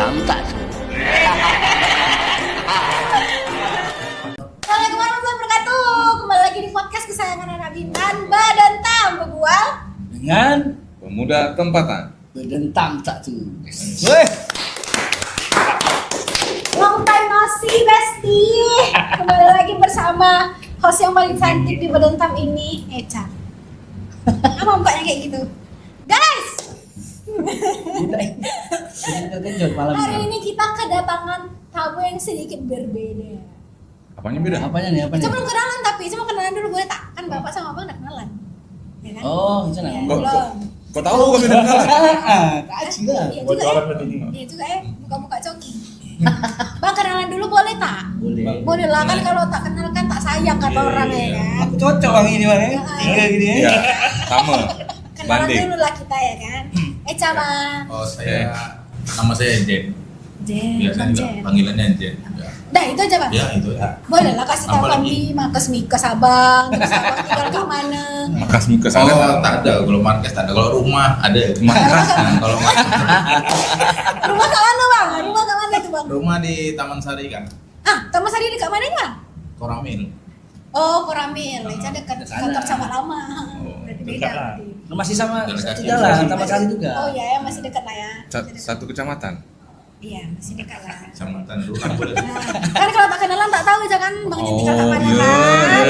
tak tuh? Assalamualaikum warahmatullahi wabarakatuh. Kembali lagi di podcast kesayangan anak Bintan, Badantam Bebual dengan pemuda tempatan. Berdentang tak tuh? weh long time no see, bestie. Kembali lagi bersama host yang paling cantik di Badantam ini, Eca. Apa mukanya kayak gitu? Guys, kita kejut malam hari ini kita kedatangan tamu yang sedikit berbeda. Apanya beda? Apanya nih? Kita belum kenalan, tapi cuma kenalan dulu boleh tak? Kan bapak sama abang udah kenalan, ya kan? Oh, itu Ya, nah. belum. Kok tahu kami udah kenalan? Kaji lah. Iya juga ya. Iya juga ya, muka-muka coki. Bang kenalan dulu boleh tak? Boleh. Boleh lah kan, kalau tak kenal kan tak sayang kata orang ya kan. Aku cocok bang ini bang ya. Tiga gini ya. Iya, sama. Kenalan Banding. dulu lah kita ya kan. Eca bang. Oh saya, nama saya Jen. Jen. Biasanya juga Jen. panggilannya Jen. Ya, Dah itu aja bang. ya itu ya. Boleh lah kasih tahu Apalagi? kami Markas Mikas abang. Terus abang tinggal ke mana? Makas ke Oh sana. tak ada, kalau markas tak ada, kalau rumah ada. Markas. Nah, kalau markas, Rumah ke mana bang? Rumah ke mana itu bang? rumah di Taman Sari kan, Ah, Taman Sari dekat mana bang? Koramil. Oh, Koramil. Eca dekat Dekat sana. kantor sama lama. Oh, Berarti dekat beda. lah. berarti. Masih sama Jalan satu kaki. jalan, sama kali juga. Oh iya ya, masih dekat lah ya. Satu kecamatan. Iya, masih dekat lah. Kecamatan dulu kan boleh. Nah, kan kalau tak kenalan tak tahu aja kan bang Jen tinggal Oh, ke mana iya, kan.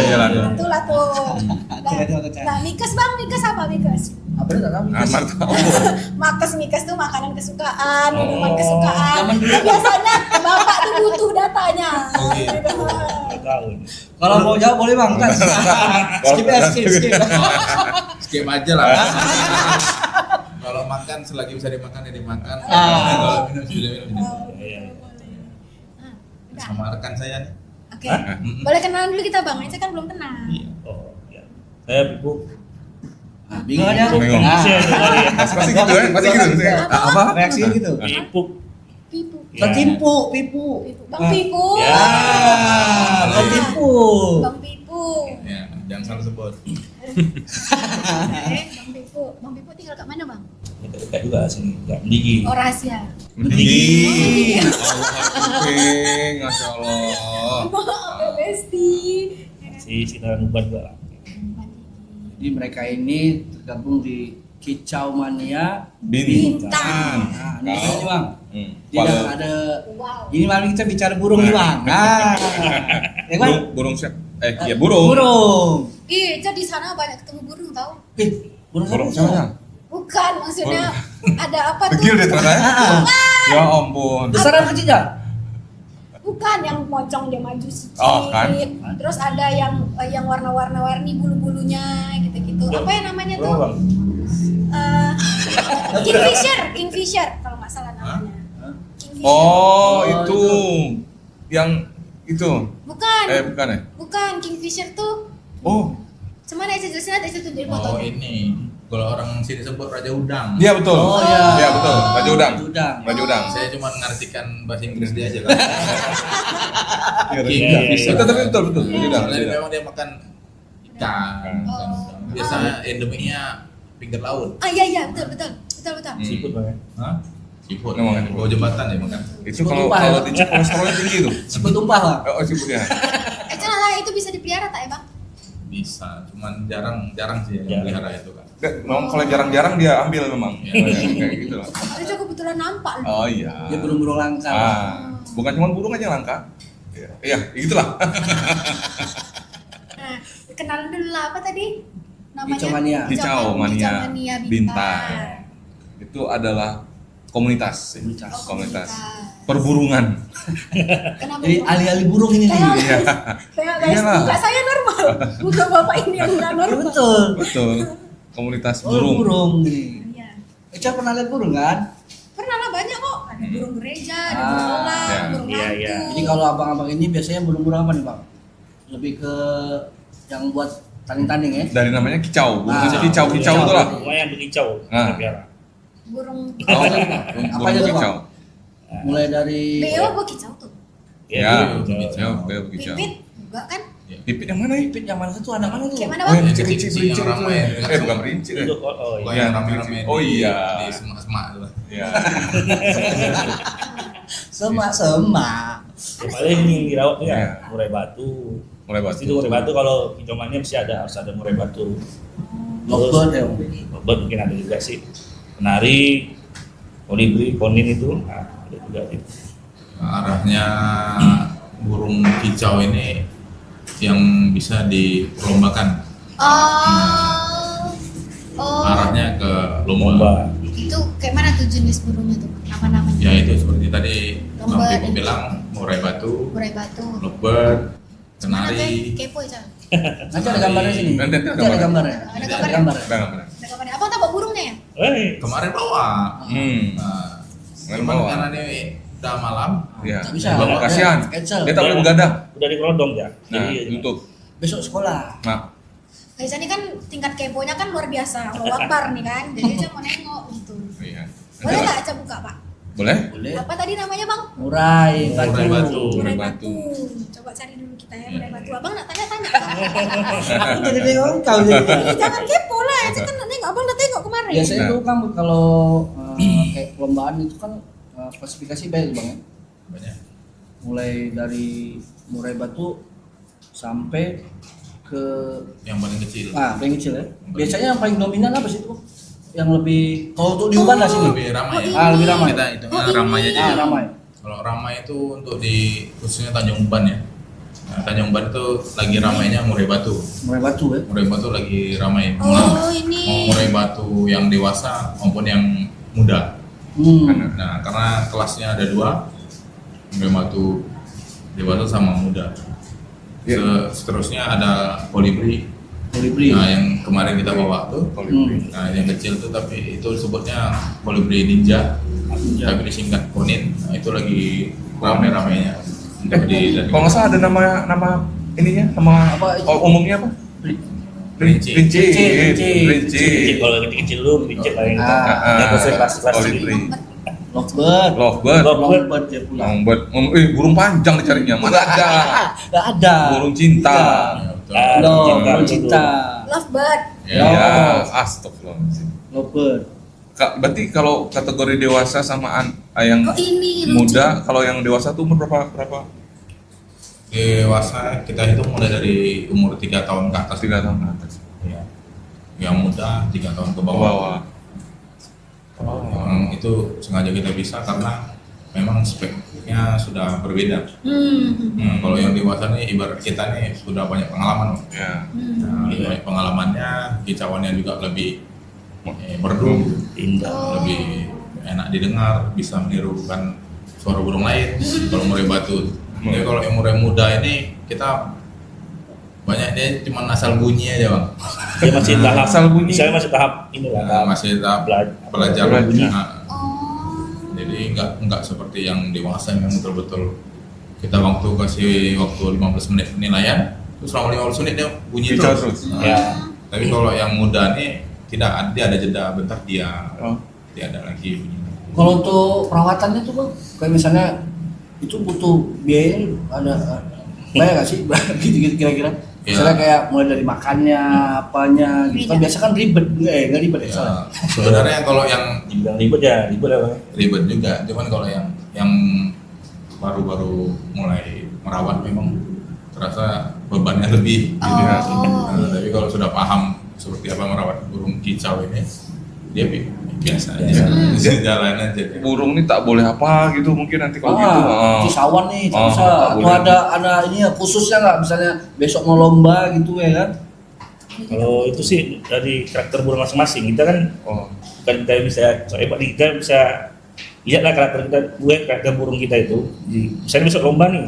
iya lah. Itulah tuh. Hati-hati, hati-hati. Nah, Mikas bang, Mikas apa Mikas? Apa itu tak tahu? Amar tahu. Makas Mikas tuh makanan kesukaan, minuman Oh, kesukaan. zaman dulu. Nah, biasanya bapak tuh butuh datanya. Oh, gitu. Kalau mau jawab boleh bang kan? Skip ya, skip. Skip aja lah. Kalau makan selagi bisa dimakan ya dimakan. Ah. Kalau minum sudah minum. Oh, gitu, boleh. Nah, udah. Sama rekan saya nih. Oke. Boleh kenalan dulu kita bang, Eca kan belum kenal. Iya. Oh, ya. Saya Pipu. Nah, bingung aja. Bingung. Nah, Pasti gitu ya, pasti gitu. Apa? reaksinya gitu. Pipu. Pipu. Bang Timpu, Pipu. Pipu. Bang Pipu. Ya. Bang Timpu. Bang Pipu. Ya, jangan salah sebut. Bang Pipu. Bang Pipu tinggal ke mana bang? Dekat juga sini, enggak Mendigi. Oh rahasia. Mending. Allah, Masya Allah. Maaf Besti. Si sekitaran Uban juga lah. Jadi mereka ini tergabung di Kicau Mania. Bintang. Nah, ini aja bang. Tidak Kalau ada. Wow. Ini malam kita bicara burung nih bang. Nah, ya kan? burung siap. Ya burung. Burung. Ih, Eca di sana banyak ketemu burung tau? Burung Burung siapa? siapa? Bukan, maksudnya ada apa tuh? Kecil deh ternyata. Ah, Ya ampun. besar apa kecil ya? Bukan yang pocong dia maju sedikit. Oh, kan? Terus ada yang warna-warni bulu-bulunya gitu-gitu. Apa ya namanya tuh? Berapa, Bang? Kingfisher kalau nggak salah namanya. Kingfisher. Oh, itu yang itu. Bukan. Bukan ya? Bukan, Kingfisher tuh. Oh, Cuman Eca jelasin aja itu di Oh fotonya. ini, kalau orang sini sebut Raja Udang. iya betul. Oh, iya. Iya betul. Raja Udang. Udang. Raja Udang. Saya cuma mengartikan bahasa Inggris dia aja kan. Iya, Raja King Udang. Fisher. Betul, betul, betul. Raja Udang. Soalnya memang dia makan ikan. Oh. Biasanya endemiknya pinggir laut. Ah iya betul. Seafood Bang ya. Hah? Siput. Memang. Bawah jembatan ya makan. Itu Sebut kalau lupa ya. dicek kolesterolnya tinggi tuh. Sebut tumpah lah. Oh, sibuknya. Eca lah itu bisa dipelihara tak ya bang? Bisa, cuman jarang sih yang Jarang. pelihara itu kan. Memang kalau jarang-jarang dia ambil memang. Kayak gitu lah. Eca kebetulan nampak loh. Oh iya. Dia burung-burung langka. Bukan cuma burung aja yang langka. Iya, gitulah. Nah, kenalan dulu lah apa tadi? Namanya? Kicau Mania. Kicau Mania Bintang. Bintang. Itu adalah komunitas. Komunitas. Oh, Komunitas perburungan. Kenapa? Jadi Bang? alih-alih burung ini nih. Iya. Tengok guys, Iyalah. muka saya normal. Muka bapak ini yang nggak Ya, normal. betul. Betul. Komunitas Oh, burung. burung nih. Iya. Eca pernah lihat burung kan? Pernah lah banyak kok. Ada burung gereja, ada Ah, burung elang, iya. burung Iya, hantu. iya. Jadi kalau abang-abang ini biasanya burung-burung apa nih bang? Lebih ke yang buat tanding-tanding ya? Dari namanya kicau. Burung Ah, kicau kicau. itu lah. Lumayan berkicau. Ah. Biara. Burung Oh, Apa aja burung tuh, kicau. Mulai dari beo apa kicau tuh? Ya, berkicau. ya, beo kicau. Pipit enggak kan? Pipit yang mana ya? Pipit yang mana tuh? Anak mana tuh? Kayak mana Oh, bang? yang Yang kecil-kecil kecil-kecil yang itu. ramai. Bukan merinci deh. Itu, oh Bukan iya. yang rame-rame Oh, di- iya. di semak-semak itu lah. Iya. Semak. Yang paling yang dirawat tuh Iya. ya murai batu. Mulai Pasti batu. itu murai batu kalau hitungannya mesti harus ada murai batu. Lovebird ya. Lovebird mungkin ada juga sih. Penari, kolibri, konin itu, nah, ada juga gitu. Arahnya burung kicau ini yang bisa diperlombakan. Oh, Arahnya ke lomba. Lomba. itu kayak mana tuh jenis burungnya tuh? Apa namanya? Ya itu seperti tadi Bang Lomba Pipo dan- bilang, murai batu, Murai batu. lovebird, Mana tuh? kenari. Kepo ya. Nanti ada gambarnya sini. Nanti ada Nanti ada gambarnya. Ada Ada gambarnya. gambar. Udah nggak benar. Ada kabarnya. Abang tahu burungnya ya? Kemarin bawa. Nah, Kemarin cuman bawa. karena ini udah malam, Iya. Tak bisa. Bang, kasihan. Cancel. Dia tak boleh begadang. Udah dikerondong ya. Nah, Jadi tutup. Besok sekolah. Nah, Guys, ini kan tingkat keponya kan luar biasa. Allah Akbar nih kan. Jadi Aca mau nengok gitu. iya. Boleh nggak Aca buka, Pak? Boleh? Boleh. Apa tadi namanya, Bang? Murai Murai batu. Murai Murai batu. batu. Coba cari dulu kita ya, murai batu. Abang nak tanya-tanya. Aku jadi bingung kau jadi. Jangan kepo lah. Aca kan nak nengok. Abang udah tengok kemarin. Biasanya Nah. itu kan kalau kayak perlombaan itu kan klasifikasi banyak bang ya. banyak. Mulai dari murai batu sampai ke Yang paling kecil. paling kecil ya. Biasanya yang paling dominan apa sih itu? Yang lebih kalau untuk di Uban lah sini. Lebih ramai ya. Lebih ramai. Kita hitungnya ramai aja. Ramai. Kalau ramai itu untuk di khususnya Tanjung Uban ya. Nah, Tanjung Uban itu lagi ramainya murai batu. Murai batu ya. Murai batu lagi ramai. Oh, ini. Mau murai batu yang dewasa maupun yang muda. Nah, karena kelasnya ada dua, murai batu dewasa sama muda. Seterusnya ada kolibri. Kolibri. Nah, yang kemarin kita bawa tuh. Kolibri. Nah, yang kecil tuh tapi itu sebutnya kolibri ninja. Tapi disingkat konin. Nah, itu lagi rame-ramenya. Untuk di Kalau nggak salah ada nama ininya, nama Apa itu? umumnya apa? Rinci. Rinci. Rinci. Rinci. kalau kecil-kecil lu dikit lah yang Ah, yang kelas-kelas kolibri. Lovebird. Lovebird. Lovebird dia pula. Lovebird. Burung panjang dicarinya. Mana ada? Nggak ada. Burung cinta. Ya, betul. Ah, Loh, cinta, burung betul. cinta. Lovebird. Ya. Iya. Astagfirullahaladzim. Lovebird. Berarti kalau kategori dewasa sama yang Oh, ini lucu. muda, kalau yang dewasa tuh umur berapa? Dewasa kita hitung mulai dari umur 3 tahun ke atas. 3 tahun ke atas. Ya. Yang muda 3 tahun ke Ke bawah. bawah. Yang itu sengaja kita bisa karena memang speknya sudah berbeda. Kalau yang dewasa nih ibarat kita nih sudah banyak pengalaman. Ya. Nah, banyak pengalamannya, kicauannya juga lebih merdu, Indah. lebih enak didengar, bisa menirukan suara burung lain. Kalau murai batu, jadi kalau yang murai muda ini kita banyak dia cuma asal bunyi aja bang. Dia masih tahap Asal bunyi. misalnya masih tahap inilah Nah, masih tahap belajar. Belajar. Nah, Oh. jadi nggak seperti yang dewasa yang betul-betul kita kasih waktu 15 menit penilaian, terus selama 15 menit dia bunyi Kicau terus. terus. Nah, Ya. Tapi kalau yang muda nih tidak, dia ada jeda bentar dia Oh. ada lagi bunyi. Kalau untuk perawatannya tuh bang, kayak misalnya itu butuh biaya ada banyak nggak sih gitu kira-kira? Iya. Misalnya kayak mulai dari makannya, apanya gitu kan biasa kan ribet, nggak ribet ya? Salah. Ya, sebenarnya kalau yang dibilang ribet ya ribet lah Bang. ribet juga, cuman kalau yang baru-baru mulai merawat memang terasa bebannya lebih. Gitu ya. Oh. Nah, tapi kalau sudah paham seperti apa merawat burung kicau ini, dia biasa aja, jalan aja. Burung ini tak boleh apa gitu mungkin nanti kalau gitu. Cisawan nih, tak Ah, bisa. tak Atau boleh. ada ini ya khususnya nggak, misalnya besok mau lomba gitu ya kan? Kalau itu sih dari karakter burung masing-masing kita kan Oh. kan kita bisa hebat nih, kita bisa lihatlah karakter burung kita itu. Misalnya besok lomba nih,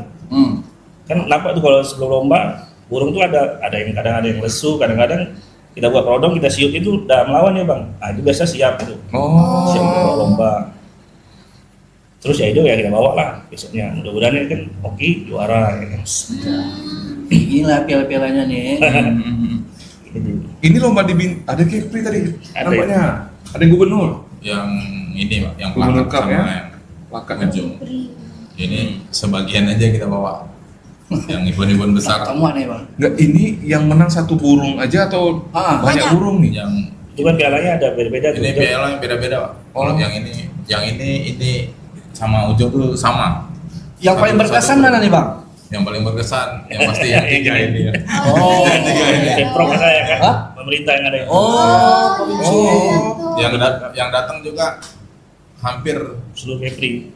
kan nampak tuh kalau sebelum lomba burung tuh ada yang kadang ada yang lesu, kadang-kadang kita buat rodong, kita siut itu udah melawan ya bang. Nah itu biasa siap itu, siap untuk lomba. Terus ya itu ya kita bawa lah besoknya. Mudah-mudahan ini kan hoki juara ya kan. Gila piala-pialanya nih. Ini Ini lomba ada Kepri tadi. Ada Nampaknya. Ada yang gubernur. Yang ini Pak, yang Gubernur plakat Cup, sama ya? yang Plakatnya. ujung. Ini sebagian aja kita bawa. yang event-event besar. Kamu aneh bang. Enggak, ini yang menang satu burung aja atau Ah, banyak banyak. burung nih? Yang Itu kan pialanya ada beda-beda tuh. ini piala yang beda-beda, Pak. Kalau Oh. yang ini sama Ujo tuh sama. Yang paling Satu- berkesan satu- mana nih bang? Yang paling berkesan, yang pasti yang tiga ini ya. Oh, Pemprov kan saya kan, Hah? pemerintah yang ada. Oh, provinsi. Yang datang juga hampir Seluruh Kepri.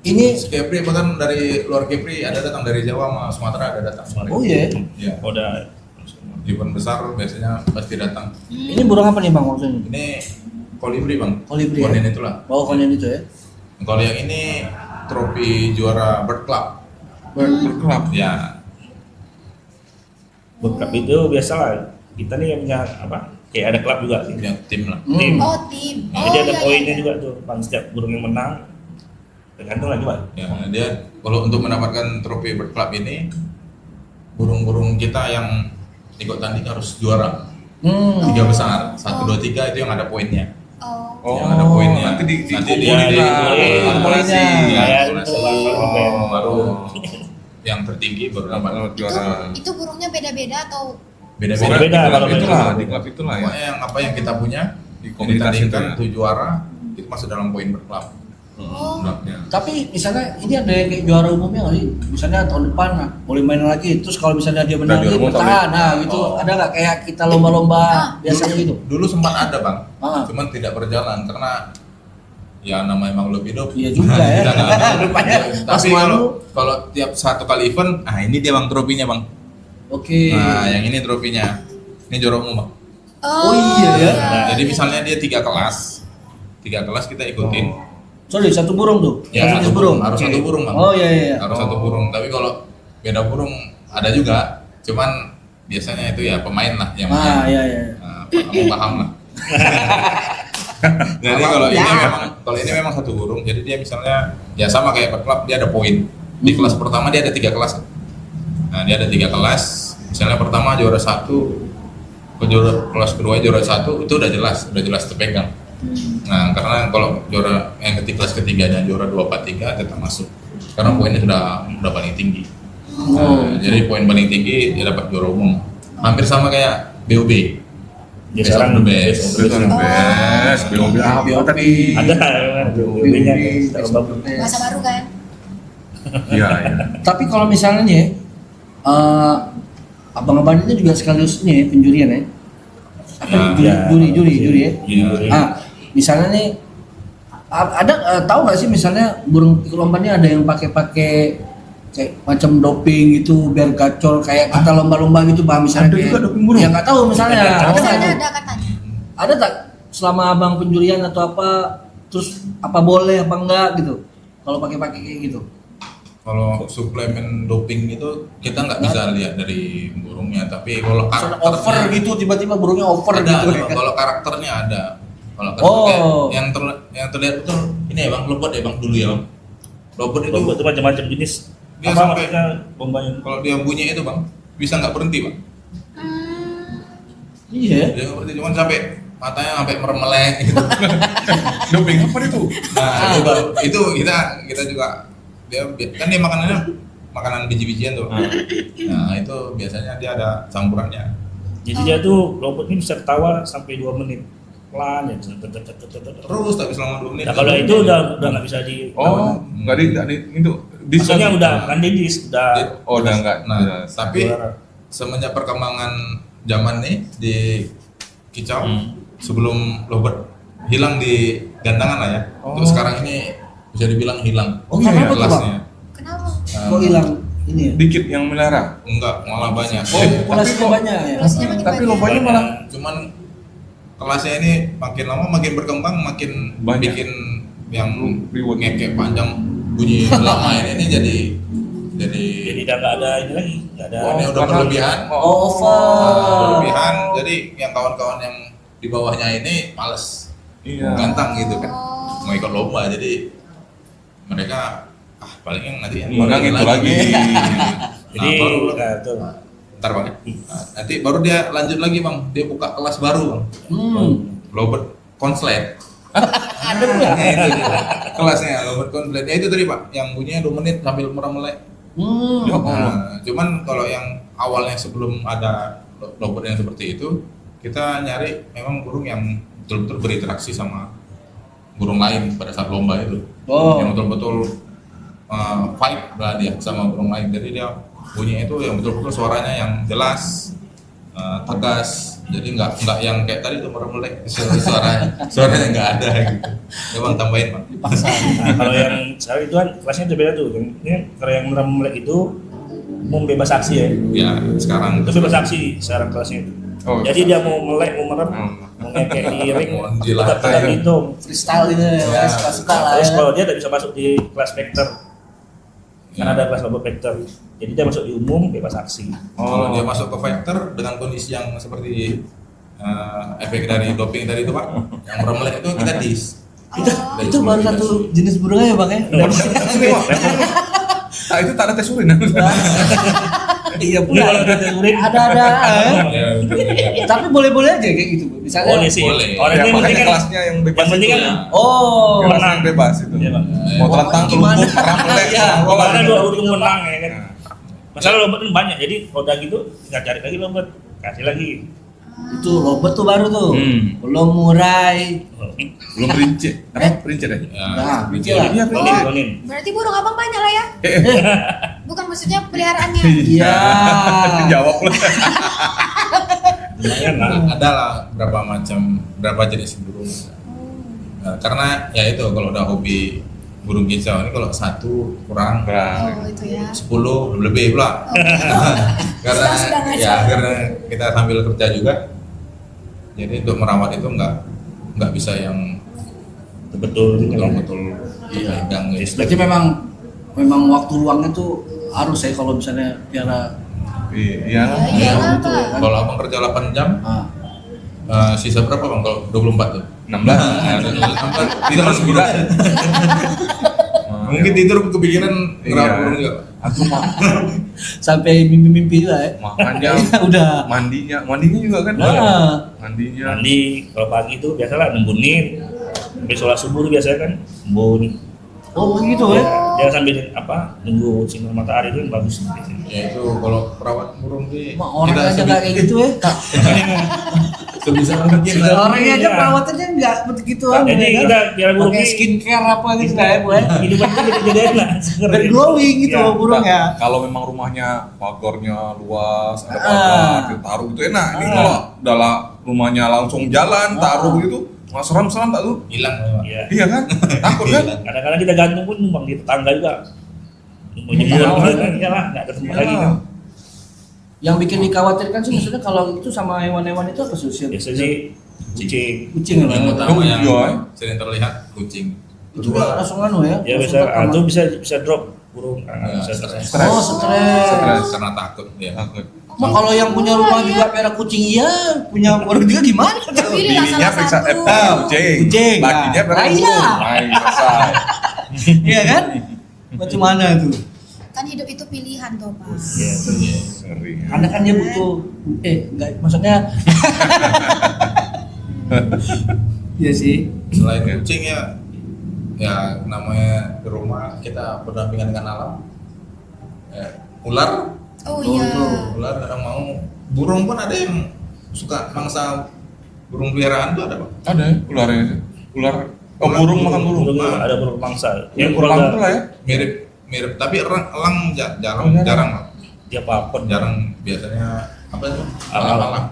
Ini, Kepri, bahkan dari luar Kepri ada datang, dari Jawa sama Sumatera ada datang semua. oh iya. Ya, Udah event besar biasanya pasti datang. Ini burung apa nih bang maksudnya? Ini kolibri, Bang. Kolibri, ya? Konin itulah. Oh, konyen itu ya? Kalau yang ini trofi juara Bird Club. Berkelap. Ya, Berkap itu biasalah. Kita nih yang punya apa? Kayak ada klub juga sih. punya tim lah. Tim. Oh, tim. Jadi ada iya, poinnya iya. juga tuh. Bang, setiap burung yang menang tergantung lagi Pak. Ya, dia kalau untuk mendapatkan trofi Bird Club ini, burung-burung kita yang ikut tanding harus juara. Tiga besar, 1, 2, 3 itu yang ada poinnya. Oh. Yang ada poinnya. Nanti di kumpulin di lah. akumulasi. Poinnya. Ya, Kayak akumulasi. itu, Bang. Baru yang tertinggi baru dapat. Juara. Itu burungnya beda-beda atau Beda-beda Di klub kalau itulah, begitu. di klub itulah ya. Pokoknya yang apa yang kita punya Di komunitas ditandingkan itu ya. itu juara, itu masuk dalam poin Bird Club. Oh. Clubnya. Tapi misalnya ini ada yang kayak juara umumnya nggak sih? Misalnya tahun depan nah, boleh main lagi, terus kalau misalnya dia menang juara dia umum bertahan, nah gitu. Oh. Ada nggak kayak kita lomba-lomba biasanya gitu? Dulu sempat ada, Bang. Ah. Cuman tidak berjalan karena ya namanya makhluk hidup. Iya juga ya. Kita nggak- Rupanya pas Tapi malu. kalau tiap satu kali event, ah ini dia Bang trofinya, Bang. Oke. Nah, yang ini trofinya. Ini juara umum, Bang. Oh, iya ya. Nah, jadi misalnya dia 3 kelas. 3 kelas kita ikutin. Sorry, satu burung tuh. Ya, satu satu burung. harus Oke. satu burung, Bang. Oh iya iya. Harus satu burung. Tapi kalau beda burung ada juga. Cuman biasanya itu ya pemain lah yang Ah iya iya. kamu paham lah. Jadi kalau ini memang satu burung. Jadi dia misalnya ya sama kayak per klub, dia ada poin. Di kelas pertama dia ada 3 kelas. Nah, dia ada 3 kelas. Misalnya pertama juara 1, kelas kedua juara 1 itu udah jelas terpegang. Nah, karena kalau juara yang kelas ketiganya juara 2, 4, 3 tetap masuk. Karena poinnya sudah paling tinggi. Nah, jadi poin paling tinggi dia dapat juara umum. Hampir sama kayak BOB. Dia Best sekarang of the best. Best of the best. BOB apa tadi? ada BB-nya kita lomba burung. bahasa baru kan? Iya, iya. Tapi kalau misalnya nih, abang-abang ini juga sekaligus nih ya, penjurian ya. Apa Ya. juri ya. Iya. Ah, misalnya nih ada tahu nggak sih misalnya burung ikut lomba ini ada yang pakai kayak macam doping gitu biar gacor kayak kita lomba-lomba gitu bah misalnya Ada kayak, juga doping burung? ya nggak tahu misalnya ada nggak Ada tuh? katanya. Ada tak selama abang penjurian atau apa terus apa boleh apa enggak gitu kalau pakai kayak gitu. Kalau suplemen doping itu kita nggak bisa lihat dari burungnya, tapi kalau Misalnya karakternya over gitu tiba-tiba burungnya over ada, gitu ada, Bang. Kalau karakternya ada. Kalau karakter Oh. kayak yang terlihat betul ini ya Bang, lobot ya Bang dulu ya Bang. Lobot itu Lomba itu macam-macam jenis. Dia Apa sampai- maksudnya lombanya? kalau dia bunyi itu Bang bisa nggak berhenti Bang. Iya. Dia nggak berhenti, cuman sampai matanya sampai meremelek gitu. Doping apa itu? Nah, itu kita juga dia kan dia makanan biji-bijian tuh. Nah, itu biasanya dia ada campurannya. Jadi dia tuh robot ini bisa ketawa sampai 2 menit. Pelan ya. Terus tapi selama 2 menit. Nah, kalau itu udah nggak bisa di Oh, nggak di itu. maksudnya udah kan didis, udah Oh, udah nggak. Nah, udah. tapi juara. semenjak perkembangan zaman nih di kicau sebelum lovebird hilang di gantangan lah ya. Oh. Untuk sekarang ini bisa dibilang hilang. Oh, kenapa tuh, kelasnya. Kenapa? Kok hilang ini ya? Dikit yang melihara. Enggak, malah banyak. Oh, Populasinya kok- banyak ya. Populasinya makin Tapi banyak. lombanya malah Cuman kelasnya ini makin lama makin berkembang, makin Banyak. bikin yang Reward. ngekek panjang bunyi lama ini jadi Jadi udah nggak ada ini lagi, nggak ada. oh, ini udah karena- berlebihan. Oh, over. Berlebihan. Jadi yang kawan-kawan yang di bawahnya ini males Iya. gantang gitu kan. Oh. Mau ikut lomba jadi mereka paling yang nanti yang Menang itu lagi. Jadi baru tuh. ntar Bang ya. Nah, nanti baru dia lanjut lagi Bang, dia buka kelas baru Bang, Robert Konslet. Ada pula. Nah, itu dia. Kelasnya Robert Konslet. Ya itu tadi Pak, yang bunyinya 2 menit sambil meremelek. Ya Allah. Nah, cuman kalau yang awalnya sebelum ada lovebird yang seperti itu, kita nyari memang burung yang betul-betul berinteraksi sama burung lain pada saat lomba itu. Oh. Yang betul-betul fight lah dia sama burung lain. Jadi dia bunyinya itu yang betul-betul suaranya yang jelas, tegas. Jadi nggak yang kayak tadi tuh merem-melek suaranya nggak ada gitu. Ya bang, tambahin bang. Dipaksa. Nah, kalau yang sekarang itu kan kelasnya udah beda tuh. Ini kalau yang melek itu umum bebas aksi ya. Ya sekarang Itu bebas aksi sekarang kelasnya itu. Oh, Jadi dia mau melek, mau merem, mau ngekek di ring, Mau di tetap lantai. dihitung. Freestyle gitu ya, suka-suka lah Terus ya. kalau dia tidak bisa masuk di kelas vector, karena ada kelas lomba vector. Jadi dia masuk di umum bebas aksi. Kalau dia masuk ke vector dengan kondisi yang seperti efek dari doping tadi itu pak, yang merem-melek itu kita dis. Itu baru satu jenis burung aja bang ya. Sini Pak. Nah itu tak ada tes urin. Iya Ini pula. kalau ada tes urin, Ada. Ya, betul. Tapi boleh-boleh aja kayak gitu Bu. Misalnya. boleh sih. Boleh. Orang Ya, ini makanya penting kan, kelasnya yang bebas yang penting itu. kan Oh. Kelas menang. yang bebas itu. Iya, Bang. Mau terlentang, Gimana? terlupuk, merem-melek, Iya. bola. Karena dua burung menang ya kan. Masalah lomba kan banyak, jadi kalau udah gitu nggak cari lagi lomba, kasih lagi. Itu lobet tuh baru tuh. Hmm. Belum murai. Belum rincit. Apa? Rincit ya? Ya, Nah, gitu. iya. Iya, Ronin, rincit. ronin. Berarti burung abang banyak lah ya? Bukan maksudnya peliharaannya. Iya. Jawab lah. Lumayan lah. Ada lah berapa jenis burung. Nah, karena ya itu kalau udah hobi burung kicau ini kalau satu kurang, Oh itu ya. 10 lebih pula. Karena Sudah ngajar. ya karena kita sambil kerja juga. Jadi untuk merawat itu nggak bisa yang Betul gitu kan. betul-betul pegang gitu. Berarti memang waktu luangnya tuh harus ya kalau misalnya piara. Iya. Iya lah gitu ya Pak. kan. Kalau abang kerja 8 jam, Ah. sisa berapa bang kalau 24 tuh? 16. Itu masih 9. Mungkin tidur kepikiran ngerawat Iya. burung juga. Aku Sampai mimpi-mimpi juga ya. makannya, Udah. mandinya juga kan. Nah. Mandinya. Mandi kalau pagi itu biasalah nembunin. Habis sholat subuh tuh biasanya kan nembun. Oh begitu ya. Jangan sambil nunggu sinar matahari itu kan bagus. Ya itu kalau perawat burung sih Mak, orang aja nggak kayak gitu ya. sebisa mungkin lah. Orangnya aja perawatannya nggak begitu Jadi kita biar burung pakai ini skincare apa gitu ya Bu ya. hidupan kita jadi enak. Biar glowing gitu Ya. loh burung ya. Kalau memang rumahnya pagarnya luas, ada Ah. pagar, kita taruh itu enak. Ini kalau dalam rumahnya langsung jalan, taruh gitu, nggak seram-seram tak tuh? Hilang. Iya. Iya kan? Takut kan? Kadang-kadang kita gantung pun numpang di tetangga juga. Mau jemur, iyalah, nggak ada tempat lagi kan. Yang bikin dikhawatirkan sih maksudnya kalau itu sama hewan-hewan itu apa sih? Biasa sih cicing. Kucing ya. Yang Bang? utama yang iya. sering terlihat kucing. Itu juga langsung anu ya. Ya langsung bisa, terkamar. itu bisa drop burung. Ya, Bisa stres. Stres. Oh, stres. Karena takut ya. Takut. Nah, kalau yang punya rumah juga piara kucing iya, punya burung juga gimana? Pilihlah Bininya salah periksa satu. kucing. Kucing. Lakinya Nah, periksa iya. burung. Nah, selesai. Iya kan? Macam mana tuh? Kan hidup itu pilihan toh Pak. Iya. Sering. Karena kan dia butuh enggak maksudnya Iya sih. Selain kucing ya namanya di rumah kita berdampingan dengan alam. Ular, Oh iya. ular kadang mau. Burung pun ada yang suka mangsa burung peliharaan tuh ada pak. Ada ya ularnya. Ular. Oh, burung makan burung. Burung ada burung mangsa. Yang Kurang kurang itu lah ya. Mirip tapi elang jarang Oh, jarang Pak. dia papon. Jarang biasanya apa itu Alang. alang.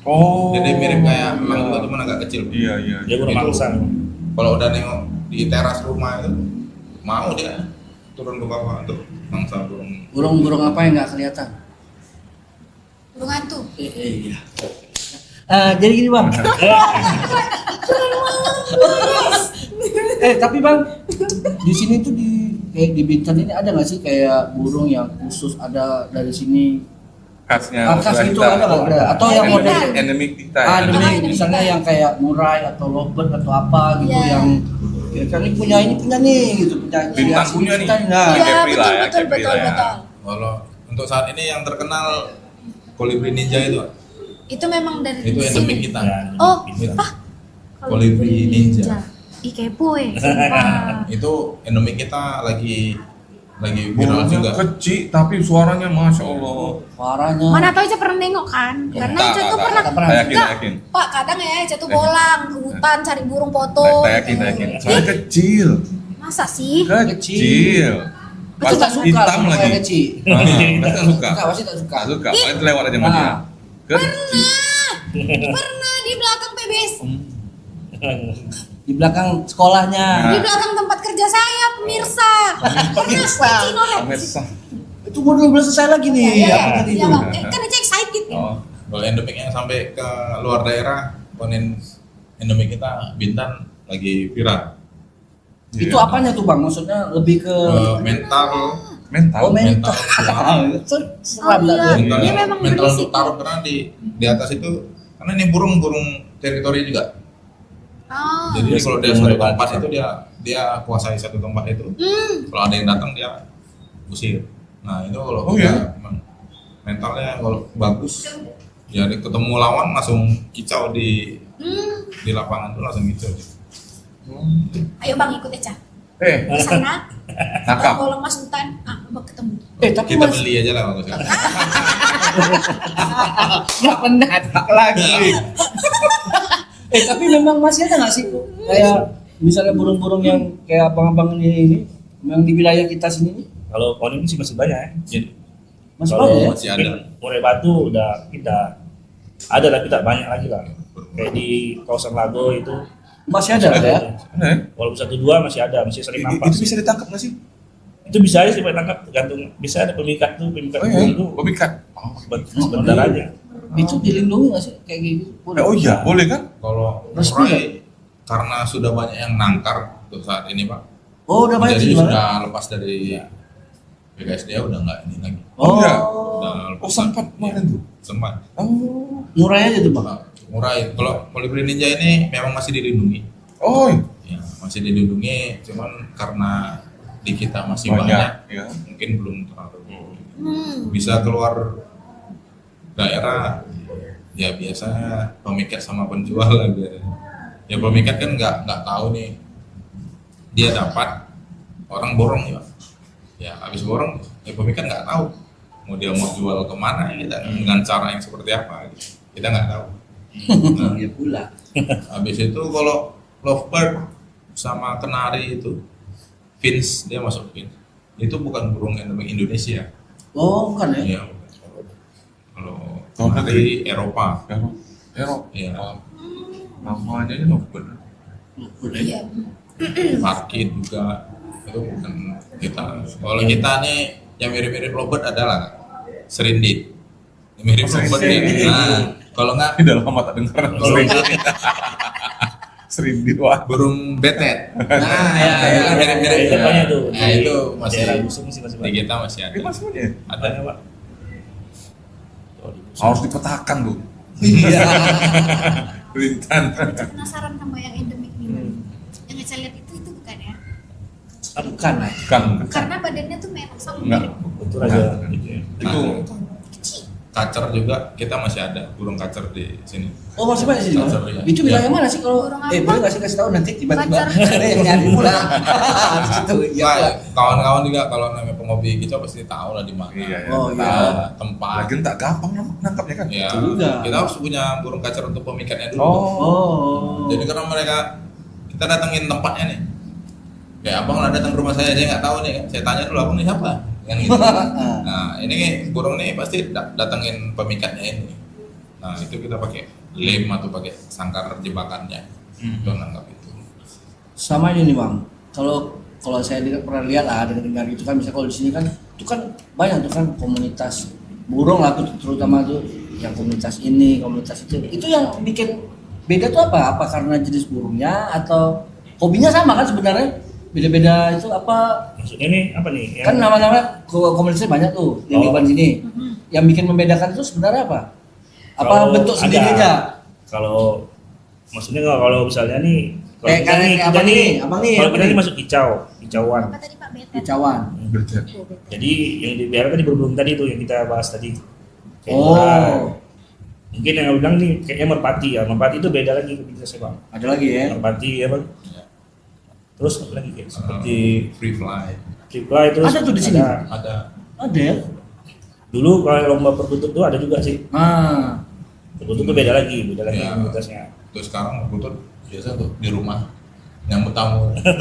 Oh. Jadi mirip kayak elang juga cuman agak kecil. Iya, iya. Dia burung Itu. mangsa. Kalau udah nengok di teras rumah itu mau dia turun ke bawah untuk mangsa burung. Burung-burung apa yang nggak kelihatan? Burung hantu. Iya. Jadi gini bang. Tapi bang, di sini tuh kayak di Bintan ini ada nggak sih kayak burung yang khusus ada dari sini? Khasnya. Khas itu kita. ada nggak ada? Atau yang Endemik. model? Endemik kita. Demi Endemik. misalnya yang kayak murai atau lovebird atau apa gitu Iya. yang kira-kira ini punya nih gitu punya ciri Bintang khas punya nih. kita Nah, Iya Jeffrey lah ya, betul Jeffrey betul lah ya. betul. Kalau untuk saat ini yang terkenal kolibri ninja itu Pak. Itu memang dari Itu sini. endemik kita. Ya, Oh, gitu. Kolibri ninja. Ih kepo ya. Sumpah. Itu endemik kita lagi lagi viral Burungnya juga. kecil tapi suaranya masya Allah. Suaranya. Mana tahu aja pernah nengok kan? Karena Tak, Eca tak, tuh tak. pernah. Tak pernah. Tak yakin, Enggak, tak yakin. Pak, kadang ya Eca tuh bolang ke hutan cari burung foto. Tak yakin, tak yakin. Soalnya kecil. Masa sih? Kecil. Pas Pasti tak suka hitam sama lagi. yang kecil. Pasti tak suka. Suka, pasti tak suka. Tak suka. Paling lewat aja sama dia. Ah. Kecil. Pernah di belakang PBS, Di belakang sekolahnya. Nah. di belakang tempat kerja saya, pemirsa. Pernah Cici Noret. Pemirsa. Itu udah belum selesai lagi nih. Iya, Apa tadi iya, itu? Bang. Kan Eca excited nih. Oh. Kalau endemiknya sampai ke luar daerah, konen endemik kita Bintan lagi viral. Itu Iya. apanya tuh Bang? Maksudnya lebih ke Mental, Mental. Oh, mental. Oh, Seram dah iya. tuh. mental, Dia memang mental berisik. untuk taruh karena di atas itu karena ini burung teritori juga. Oh. Jadi Dia kalau dia satu satu tempat. tempat itu dia kuasai satu tempat itu. Kalau ada yang datang dia usir. Nah itu kalau Oh, kita iya? memang mentalnya kalau bagus, ya dia ketemu lawan langsung kicau di lapangan tuh langsung kicau. Ayo Bang ikut Eca. Eh, Di sana, Nakap. bolang Mas Hutan, Bang ketemu. Tapi Kita Mas beli aja lah kalau sekarang. nggak pernah tak lagi. Tapi memang masih ada nggak sih kayak misalnya burung-burung yang kayak abang-abang ini yang di wilayah kita sini nih? Kalau konin sih masih banyak ya. Jadi, Masih kalau ada ya? Masih ada. Murai batu udah kita ada lah, kita banyak lagi lah. Kayak di kawasan Lago itu Masih ada ya? eh, walaupun 1-2 masih ada, masih sering nampak. itu bisa ditangkap nggak sih? Itu bisa aja sih Pak tangkap, tergantung bisa ada pemikat tuh, pemikat Oh burung iya, tuh pemikat. Oh, sebentar aja. Itu dilindungi nggak sih kayak gitu? oh iya, boleh kan? Kalau Resmi murai karena sudah banyak yang nangkar untuk saat ini Pak. Oh udah banyak Jadi sih gimana? sudah lepas dari BKSDA udah nggak ini lagi. Oh, Iya. Udah Oh sempat kemarin tuh. sempat. Oh, murah aja tuh bang. Murai. Kalau kolibri ninja ini memang masih dilindungi. oh Ya, masih dilindungi, cuman karena di kita masih banyak. banyak, Ya. mungkin belum terlalu Hmm. bisa keluar daerah. Ya biasanya pemikat sama penjual lah biasanya. Ya pemikat kan nggak tahu nih dia dapat orang borong ya. Ya habis borong, ya pemikat nggak tahu mau dia mau jual kemana ya, dengan cara yang seperti apa gitu. Kita nggak tahu. Nah, Iya pula. habis itu kalau lovebird sama kenari itu fins, dia masuk fins. Itu bukan burung endemik Indonesia. Oh bukan ya? Iya. Kalau kenari Eropa. Erok. Ya, Namanya aja lovebird. Iya. market juga itu bukan kita. Kalau kita nih yang mirip-mirip lovebird adalah serindit. Yang mirip Oh, lovebird serindit. nih. Nah, kalau nggak Udah lama tak dengar. kalau nggak Serindit wah. burung betet. Nah, ya, mirip-mirip. Itu banyak tuh. Nah, itu masih daerah Busung sih masih di banyak. kita masih ada. Ini masih aja. Ada. Banyak Pak. Kalau di Busung. Harus dipetakan bu. Iya. Rintan. Penasaran sama yang endemik ini. Yang saya lihat itu bukan ya? Bukan lah. Kan. Karena badannya tuh memang sama Enggak. mirip. Betul aja. Gitu ya. Itu. Kecil. Kacer juga kita masih ada burung kacer di sini. Oh masih banyak sih di Kacer, mana? ya. Itu wilayah Ya. mana sih kalau? Orang apa? Boleh nggak sih kasih tahu nanti tiba-tiba Pacar. ada yang nyari pula. Di situ. Iya. Nah, pula. kawan-kawan juga kalau namanya penghobi kita pasti tahu lah di mana. Iya, iya. Oh, iya. Nah, tempat. Lagi tak gampang nangkapnya kan. Ya, Itu juga. kita harus punya burung kacer untuk pemikatnya dulu. Oh. Jadi karena mereka kita datengin tempatnya nih. Kayak abang lah datang ke rumah saya nggak tahu nih, saya tanya dulu abang ini siapa? Kan gitu. Nah ini burung nih pasti datengin pemikatnya ini. Nah itu kita pakai lem atau pakai sangkar jebakannya untuk nangkap itu. Sama ini bang. Kalau saya pernah lihat lah dengar itu kan misalnya kalau di sini kan itu kan banyak tuh kan komunitas burung lah terutama tuh yang komunitas ini komunitas itu yang bikin beda tuh apa karena jenis burungnya atau hobinya sama kan sebenarnya beda-beda itu apa Maksudnya ini apa nih? Yang- kan nama-nama komunitasnya banyak tuh yang di Oh. depan sini yang bikin membedakan itu sebenarnya apa Kalau bentuk ada. sendiri aja Kalau maksudnya kalau misalnya nih kalau Kayak kita nih, kayak kita abang nih, nih, abang nih, kalau abang kita nih. nih masuk kicauan. Apa tadi Pak Betet? kicauan Betul. Oh, Betet. Jadi yang dibiarkan tadi burung tadi tuh yang kita bahas tadi. Kayak Oh. murai. Mungkin yang bilang nih kayaknya merpati ya. Merpati itu beda lagi komunitasnya Bang. ada lagi ya Merpati ya Bang. Ya. Terus apa lagi kayak seperti Free fly. Tripla itu Ada tuh di sini? Ada. Ada ya? Dulu kalau lomba perkutut tuh ada juga sih. Ah, Perkutut tuh beda lagi Ya. komunitasnya. Terus sekarang butut biasa tuh di rumah nyambut tamu. Udah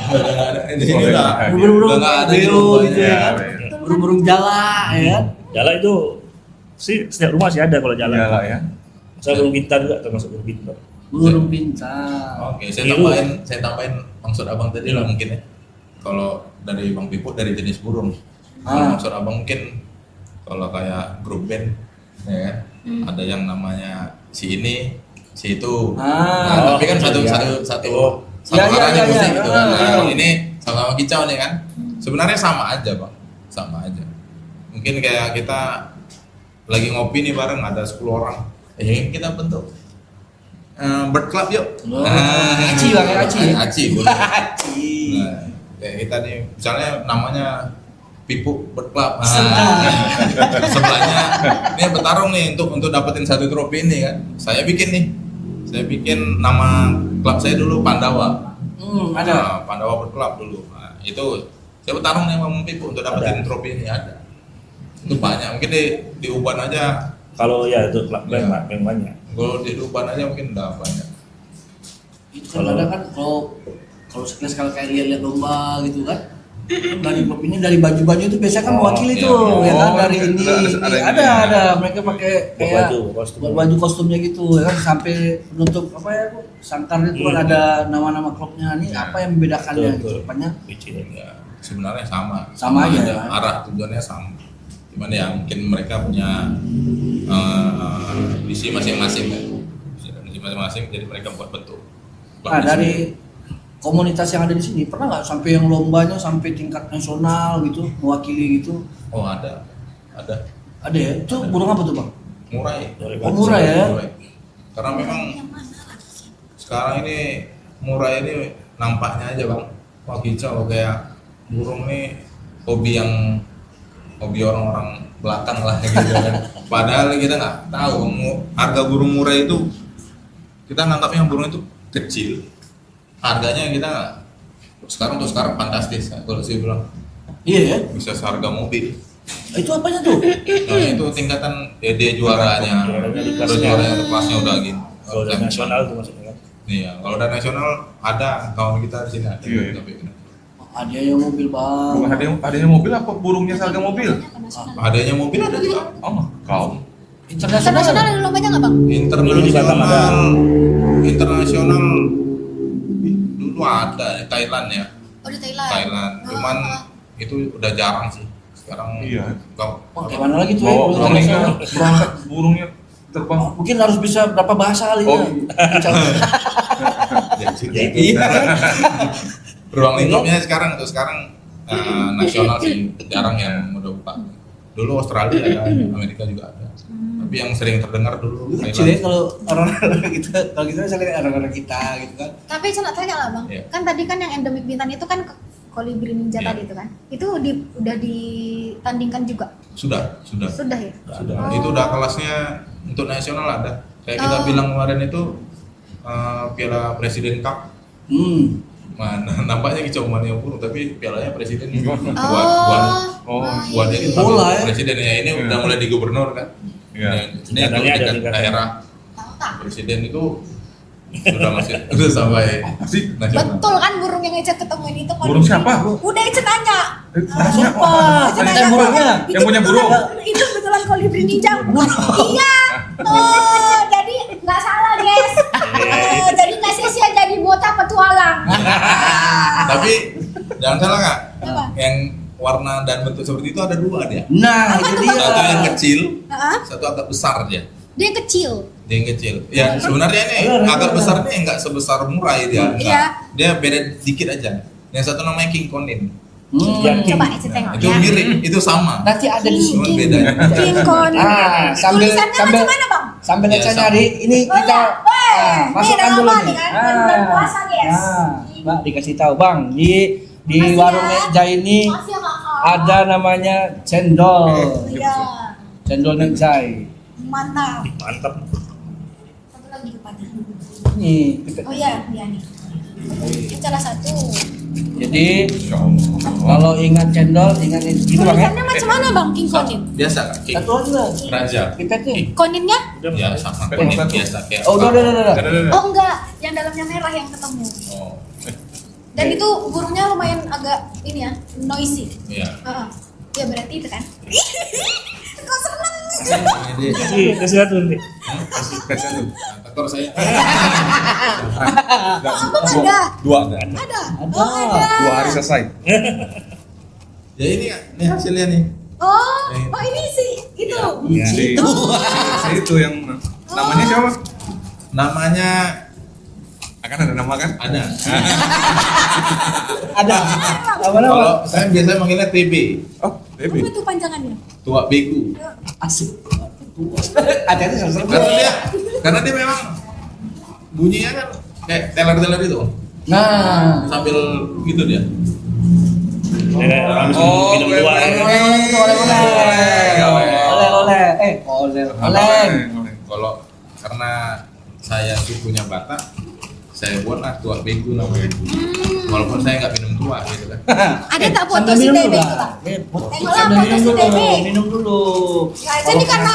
nggak ada di sini udah. burung-burung Udah nggak ada di beo rumah gitu ya kan? Burung-burung jala ya kan? Jala itu sih setiap rumah sih ada kalau jala. Jala ya. Saya burung bintang juga termasuk burung bintang. Burung bintang. Oke, Biru. saya tambahin maksud abang tadi lah mungkin ya. Kalau dari Bang Piput dari jenis burung. Kalau Ah. maksud abang mungkin kalau kayak grup band ya kan? Ada yang namanya si ini, si itu. Ah. Tapi kan satu Iya. satu Oh. Ya, satu ya, arahnya ya, musik ya. gitu kan. Ah. Nah, ini sama-sama kicau nih kan. Sebenarnya sama aja, Bang. Sama aja. Mungkin kayak kita lagi ngopi nih bareng ada 10 orang. Kita bentuk bird club yuk. Oh, aci Bang, ya, aci. Aci, boleh. Aci. Nah, kayak kita nih, misalnya namanya Pipu Bird Club. Sebelahnya ini bertarung nih untuk dapetin satu trofi ini kan. Saya bikin nama klub saya dulu Pandawa. Ada. Nah, Pandawa Bird Club dulu. Nah, itu saya bertarung nih sama Pipu untuk dapetin trofi ini ada. Itu banyak, mungkin di Uban aja. Kalau ya itu klub band Ya. Pak, yang banyak. Kalau di Uban aja mungkin udah banyak. Itu kan ada kan kalau sekali kayak lihat lomba gitu kan. Dari klub ini dari baju-baju itu biasanya kan mewakili iya, tuh iya. ya kan Oh, dari ini ada mereka pakai kayak baju kostumnya gitu ya kan sampai penutup apa ya sangkar itu kan ada nama-nama klubnya ini apa yang membedakannya gitu rupanya Ya, sebenarnya sama Sama aja. arah tujuannya sama, cuman ya mungkin mereka punya visi masing-masing kan, visi masing-masing, jadi mereka buat bentuk klub nah di dari sini. komunitas yang ada di sini pernah nggak sampai yang lombanya sampai tingkat nasional gitu mewakili gitu Oh ada ada ya itu burung apa tuh bang murai. Oh, murai ya? Murai. Karena memang sekarang ini murai ini nampaknya aja bang, wah kicau kayak burung nih hobi orang-orang belakang lah gitu kan. Padahal kita nggak tahu harga burung murai itu, kita nganggapnya burung itu kecil, harganya kita sekarang fantastis kalau saya bilang, iya ya bisa seharga mobil. itu apanya tuh Nah itu tingkatan dia juaranya, Juaranya di udah kelasnya. juaranya kelasnya udah gini. Kalau udah nasional itu maksudnya kan. Iya, kalau udah nasional ada kawan kita di sini ada. Iya, iya. Tapi ada yang mobil bang Bukan adanya mobil apa burungnya seharga mobil? adanya mobil ada juga. Oh, kau. internasional Internasional ada lombanya nggak bang? Dulu di Batam ada. Internasional dulu ada Thailand ya, Oh di Thailand. Thailand. Cuman itu udah jarang sih. Sekarang Iya. kau Wah, kayak mana lagi tuh ya Bawa burung burungnya, internasional? berangkat burungnya terbang. Mungkin harus bisa berapa bahasa kali Oh. ya. Iya. Ruang lingkupnya sekarang nasional sih jarang yang udah buka. Dulu Australia ada, Amerika juga ada. Tapi yang sering terdengar dulu Lucu ya kalau orang-orang kita, kalau kita misalnya kayak orang-orang kita gitu kan. Tapi saya nak tanya lah bang, Iya. kan tadi kan yang endemik Bintan itu kan kolibri ninja Iya. tadi itu kan, itu udah ditandingkan juga, sudah. sudah ya? Sudah. Oh. Itu udah kelasnya untuk nasional ada. Kayak kita Oh. bilang kemarin itu Piala Presiden Cup. Mana nampaknya kicau mania burung tapi pialanya presiden buat Oh, iya, buat iya, ini iya. Bola ya? presiden ya ini Iya. udah mulai di gubernur kan. Iya. Ini Tingkatannya untuk ada tingkat tingkatan. daerah Tahu tak? presiden itu sudah udah sampai sih? nasional. Betul kan burung yang Eca ketemuin itu kolibri? Burung siapa? Udah Eca nanya. Siapa? Eca Ada nanya, burungnya? "Itu Yang punya burung?" betulan- Itu betulan kolibri ninja. Iya. Oh, jadi nggak salah guys. Jadi nggak sia-sia jadi bocah petualang. Tapi jangan salah Kak. Apa? Yang warna dan bentuk seperti itu ada dua dia. Nah, itu dia. Satu yang kecil, Heeh. satu agak besar dia. Dia kecil. Dia yang kecil. Ya sebenarnya ini agak besarnya nggak sebesar murai dia. Enggak. Iya. Dia beda dikit aja. Yang satu namanya King Conin. Coba Eca tengok Itu ya. mirip, itu sama. Nanti ada di Cuman sini. beda. King Kong. Sambil Tulisannya sambil macam mana bang? sambil Ya, Eca sama. nyari ini Oh, kita iya. Ini masukkan udah dulu lama nih. nih kan, bulan puasa, guys. Mbak dikasih tahu Bang di Makasih ya. warung Eja ini Makasih ya kakak. ada namanya cendol. Iya. Cendol Nejai. Mantap. Mantap. Satu lagi depannya. Nih, kita Oh iya, iya nih. Ini salah satu. Jadi Insya Allah. kalau ingat cendol, ingat itu bang ya. Tulisannya macam mana bang, King Konin? Biasa Kak, King Satu aja. Raja. Pipetnya. Koninnya? Udah Ya Mas. sama Satu. kuning biasa kayak. Oh udah. Oh enggak, yang dalamnya merah yang ketemu. Oh, Dan itu burungnya lumayan agak ini ya, noisy. iya. Ya berarti itu kan. Kok seneng? Kasih satu nih. Kasih tuh. Tekor saya. Abang ada? Dua. Ada? Ada. Oh ada. 2 hari selesai. Ya ini hasilnya nih. Oh ini sih itu. Ya. Si itu yang namanya siapa? Namanya Akan ada nama kan? ada. Ada. Apa nama? Kalau saya biasanya manggilnya TB, Oh, Apa Baby. itu panjangannya? tua begu. Asik. Hati-hati serem. Karena dia memang bunyinya kan kayak teler-teler itu. Nah. Sambil gitu dia. Habis Oh, minum dua. Oleh. Kalau karena saya sukunya Batak, saya buatlah tua begu namanya. Walaupun saya nggak minum tua gitu kan. Ada tak foto si TB itu tak? Tengoklah foto si TB. Minum dulu. Ya, jadi karena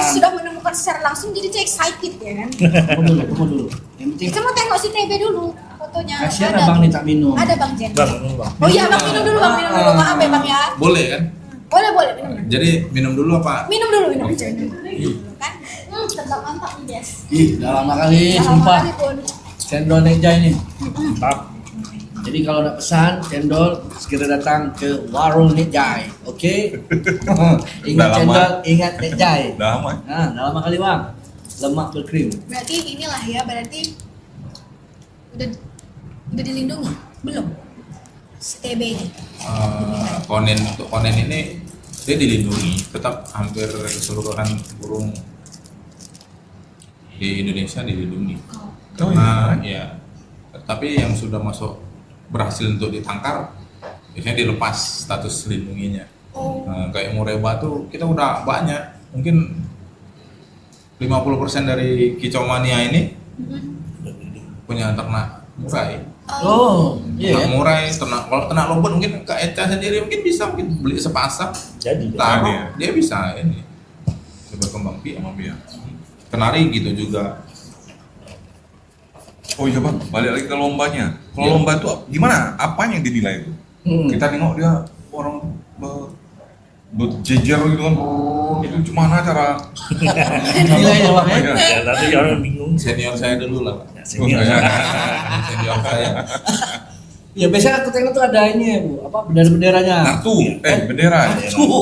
sudah menemukan secara langsung jadi dia excited ya kan. Tunggu dulu. Yang penting Kita mau tengok si TB dulu fotonya. kasihan Ada. abang nih tak minum. Ada Bang Jen. Bang, minum, Bang. Oh iya Bang minum dulu Bang, minum dulu. Maaf ya Bang ya. Boleh kan? Boleh minum. Jadi minum dulu apa? Minum dulu kan. Sedap mantap nih guys. Ih, udah lama kali, Lama sumpah. kali pun. Cendol Neja ini. Mantap. Jadi kalau nak pesan cendol, segera datang ke warung Nejai, oke? Ingat Udah lama. cendol, ingat Nejai. Udah lama. Nah, udah lama kali bang. Lemak berkrim. Berarti inilah ya, berarti udah dilindungi belum si TB ini? Untuk konen ini dia dilindungi, tetap hampir keseluruhan burung di Indonesia dilindungi. Oh, Nah, ya. Tapi yang sudah masuk berhasil untuk ditangkar, biasanya dilepas status lindunginya. Oh. Nah, kayak Mureba tuh kita udah banyak, mungkin 50% dari kicau mania ini punya ternak murai. Oh, iya. Ternak murai, kalau ternak lobot mungkin Kak Eca sendiri mungkin bisa beli sepasang, Jadi. taruh, dia bisa ini berkembang biak. Kenari gitu juga. Oh iya bang, balik lagi ke lombanya. Kalau Iya. lomba itu gimana? Apanya yang dinilai itu? Kita nengok dia orang berjejer gitu kan, itu gimana cara? Nilainya bang ya. Ya, nanti orang bingung. Senior saya dulu lah, Pak. Ya, senior. Senior saya. Ya biasanya aku tengok tuh ada ini ya bu, apa bendera-benderanya. Kartu, bendera. Tuh,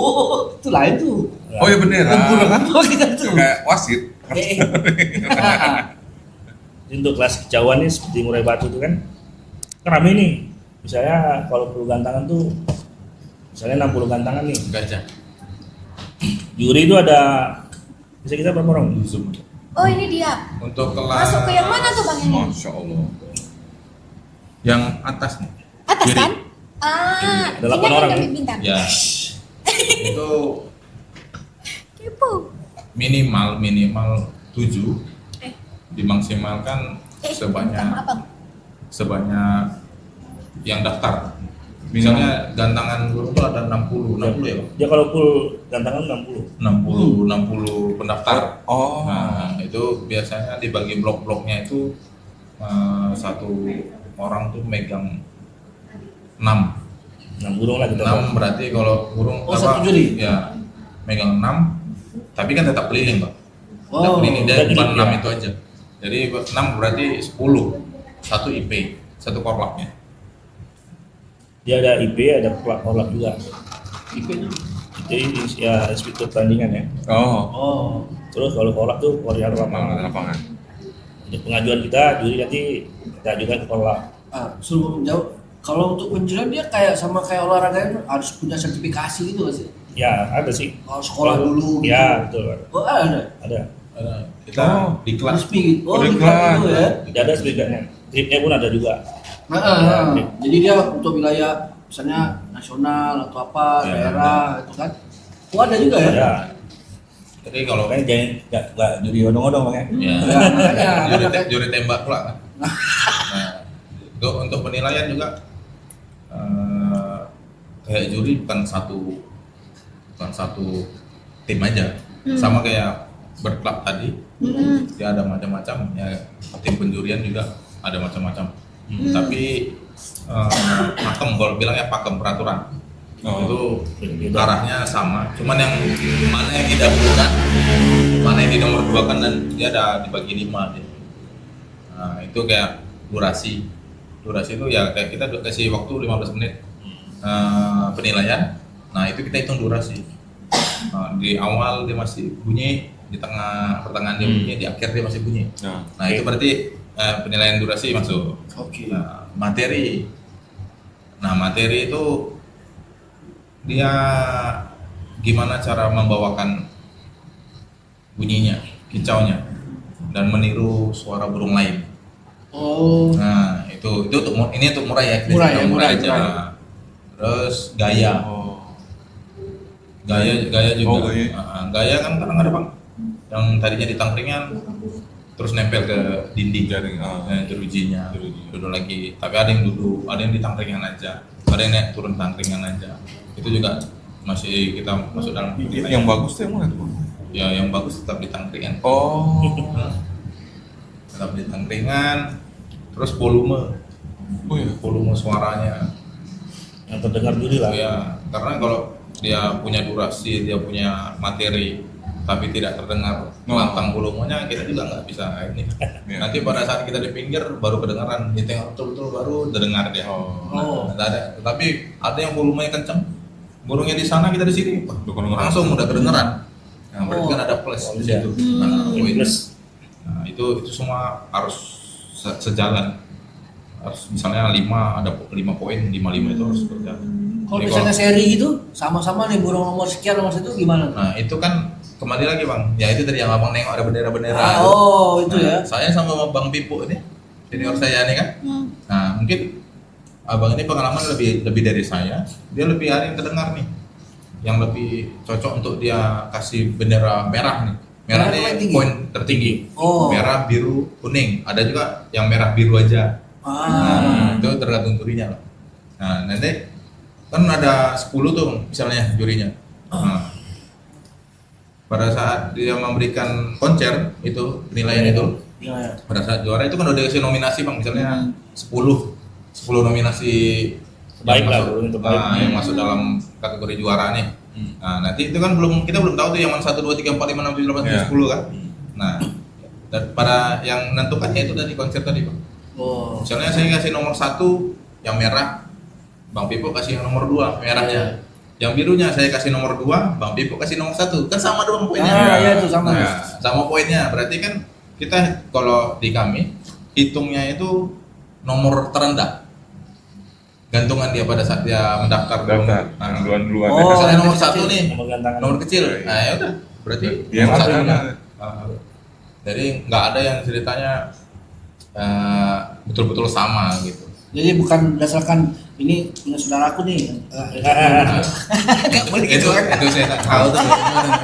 itu lain tuh. Oh iya bendera. Tempur kan tuh kita tuh. Kayak wasit. Eh. Untuk kelas kicauan nih seperti murai batu itu kan rame nih. Misalnya kalau perlu gantangan tuh misalnya 60 gantangan nih. Gajah. Juri itu ada bisa kita berapa orang? Zoom. Oh ini dia. Untuk kelas Masuk ke yang mana tuh Bang ini? Masya Allah. yang atas nih. Atas Kiri. kan? Ah, Ada 8 ini orang yang nih. bintang. Ya. Itu Kepo. minimal 7 Eh. dimaksimalkan Minta maaf, Bang. sebanyak yang daftar. Misalnya gantangan burung itu ada 60 ya Pak? Dia kalau full gantangan 60. 60 pendaftar. Oh. Nah, itu biasanya dibagi blok-bloknya itu satu orang tuh megang 6. 6 burung lah kita. 6 berarti kalau burung Oh, satu juri? Ya, megang 6 tapi kan tetap keliling Pak. Tetap Oh, keliling dia jadi bukan ya. 6 itu aja. Jadi 6 berarti 10. Satu IP, satu korlapnya. Dia ada IP, ada korlap juga. IP itu Jadi ya inspektur pertandingan ya. Oh. Oh. Terus kalau korlap tuh koordinator lapangan. Lapangan. Untuk pengajuan kita, juri nanti kita ajukan ke korlap. Ah, suruh jauh. Kalau untuk penjualan dia kayak sama kayak olahraga itu harus punya sertifikasi gitu nggak sih? Ya ada sih. Oh, sekolah dulu. Gitu. Ya betul. Oh ada. Ada. kita di kelas Resmi gitu. Oh, Oh, di iklan. kelas gitu ya. Tidak ada sertifikatnya. Tripnya pun ada juga. Nah, jadi dia untuk wilayah misalnya nasional atau apa Ya, daerah itu kan. Oh ada juga ya. Ya. jadi kalau Makanya jangan nggak juri odong-odong ya. ya, Ya, makanya. juri tembak pula kan. Nah, untuk penilaian juga kayak juri bukan satu tim aja, sama kayak berklub tadi, dia ada macam-macam ya, tim penjurian juga ada macam-macam. Tapi pakem, kalau bilangnya pakem peraturan itu arahnya sama, cuman yang mana yang tidak bukan, mana yang di nomor 2 kan, dan dia ada dibagi 5 dia. Nah, itu kayak durasi itu ya kayak kita kasih waktu 15 menit penilaian. Nah, itu kita hitung durasi. Di awal dia masih bunyi, di pertengahan dia bunyi, di akhir dia masih bunyi. Nah, itu berarti penilaian durasi masuk. Materi. Nah, materi itu dia gimana cara membawakan bunyinya, kicaunya, dan meniru suara burung lain. Nah, itu untuk ini untuk murah ya, murah aja. Terus gaya. Gaya juga. Gaya kan kadang ada Bang, yang tadinya di tangkringan terus nempel ke dinding jerujinya duduk lagi, tapi ada yang duduk, ada yang di tangkringan aja, ada yang naik turun tangkringan aja. Itu juga masih kita masuk dalam penilaian. Yang bagus tuh yang mana tuh? Ya, yang bagus tetap di tangkringan. Tetap di tangkringan. Terus volume suaranya yang terdengar juri lah. ya, karena kalau dia punya durasi, dia punya materi, tapi tidak terdengar lantang volumenya, kita juga nggak bisa ini. Nanti pada saat kita di pinggir baru kedengaran, ditengok betul-betul baru terdengar dia. Tapi ada yang volumenya kencang, burungnya di sana, kita di sini, langsung udah kedengeran. Nah, berarti kan ada plus di situ. Nah, itu semua harus sejalan. Harus misalnya 5 ada 5 poin, 5 itu harus berjalan. Kalau misalnya seri gitu, sama-sama nih burung nomor sekian nomor itu gimana? Nah, itu kan kembali lagi Bang. Ya itu tadi yang Abang nengok ada bendera-bendera. Itu ya. Saya sama Bang Pipo ini, senior saya nih kan. Nah, mungkin Abang ini pengalaman lebih dari saya. Dia lebih ada yang terdengar nih. Yang lebih cocok untuk dia kasih bendera merah nih. Merah ini poin tertinggi. Merah, biru, kuning. Ada juga yang merah biru aja. Nah, itu tergantung jurinya. Nah, nanti kan ada 10 tuh misalnya jurinya. Nah, pada saat dia memberikan konser itu penilaian itu, pada saat juara itu kan udah dikasih nominasi Bang, misalnya 10 nominasi Baik lah, yang masuk dalam kategori juara nih. Nah, nanti itu kan kita belum tahu tuh yang mana 1, 2, 3, 4, 5, 6, 7, 8, 9, 10 kan. Nah, dan pada yang menentukannya itu dari konser tadi Bang. Misalnya saya kasih nomor 1 yang merah, Bang Pipo kasih yang nomor 2 merahnya. Yang birunya saya kasih nomor 2, Bang Pipo kasih nomor 1. Kan sama dong poinnya. Itu sama. Nah, sama poinnya. Berarti kan kita kalau di kami hitungnya itu nomor terendah. Gantungan dia pada saat dia mendaftar duluan. Misalnya nomor 1 nih, nomor kecil. Nah, ya udah. Berarti dia nomor 1 sana. Jadi nggak ada yang ceritanya betul-betul sama gitu. Jadi bukan berdasarkan ini punya saudaraku nih. Enggak boleh gitu kan. Itu saya tak tahu tuh.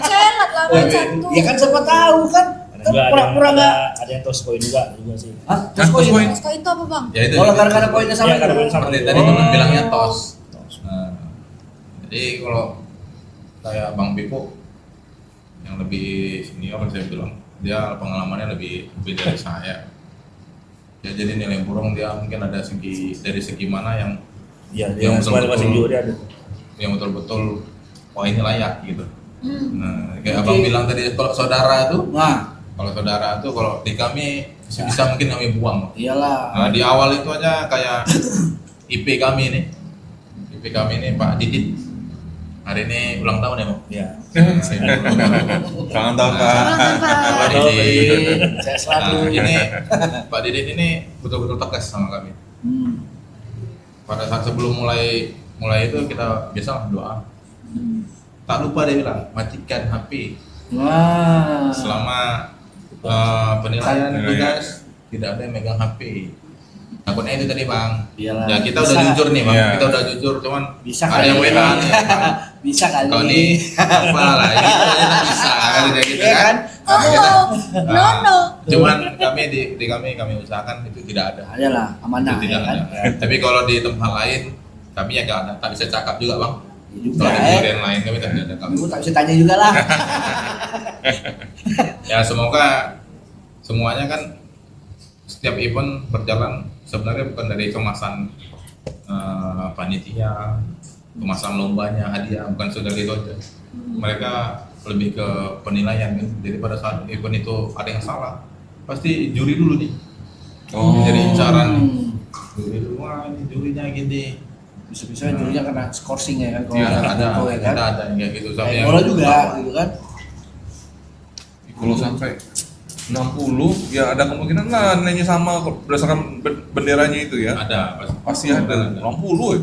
Celat lah macam tuh. Ya kan siapa tahu kan. Pura-pura enggak. Ada yang tos poin juga sih. Terus poin. Terus itu apa Bang? Ya itu. Kalau gara-gara poinnya sama. Iya, karena poin sama. Tadi teman bilangnya tos. Nah, jadi kalau kayak Bang Pipo yang lebih senior saya bilang, dia pengalamannya lebih dari saya. Ya, jadi nilai burung dia mungkin ada dari segi mana yang betul-betul wah ini layak gitu. Nah, kayak Abang bilang tadi kalau saudara tuh, kalau di kami bisa mungkin kami buang. Iyalah. Nah, di awal itu aja kayak IP kami nih Pak Didit. Hari ini ulang tahun ya Bang? Iya. Selamat tahun Pak. Pak Didit. Saya selalu. Ini Pak Didit ini betul-betul tegas sama kami. Pada saat sebelum mulai itu kita biasa doa. Tak lupa dia bilang matikan HP. Wah. Selama penilaian tugas tidak ada yang megang HP. Takutnya itu tadi Bang. Iyalah. Ya kita udah jujur nih Bang. Kita udah jujur, cuman Bisa ada yang kali. WA nih. Bisa kali. Kalau ini apa lah gitu aja tak bisa kan gitu Iya kan. No. Cuman kami di kami usahakan itu tidak ada. Ada lah, amanah Itu ya tidak kan. ada. Tapi kalau di tempat lain Tapi ya tak bisa cakap juga bang. Ya juga Kalau ada juri yang lain kami tak bisa cakap. Kamu tak bisa tanya juga lah. Ya semoga semuanya kan setiap event berjalan sebenarnya bukan dari kemasan panitia, kemasan lombanya, hadiah, bukan sudah gitu aja. Mereka lebih ke penilaian kan. Jadi pada saat event itu ada yang salah, pasti juri dulu nih. Jadi incaran juri dulu, wah ini jurinya gini. Bisa-bisa jurinya kena scoring ya kan kalau Iya, ada ya kan. ada yang kayak gitu. Sampai Kayak yang bola juga gitu kan. Kalau sampai 60 ya ada kemungkinan lah nilainya sama berdasarkan benderanya itu ya. ada Pasti ada 60 ya.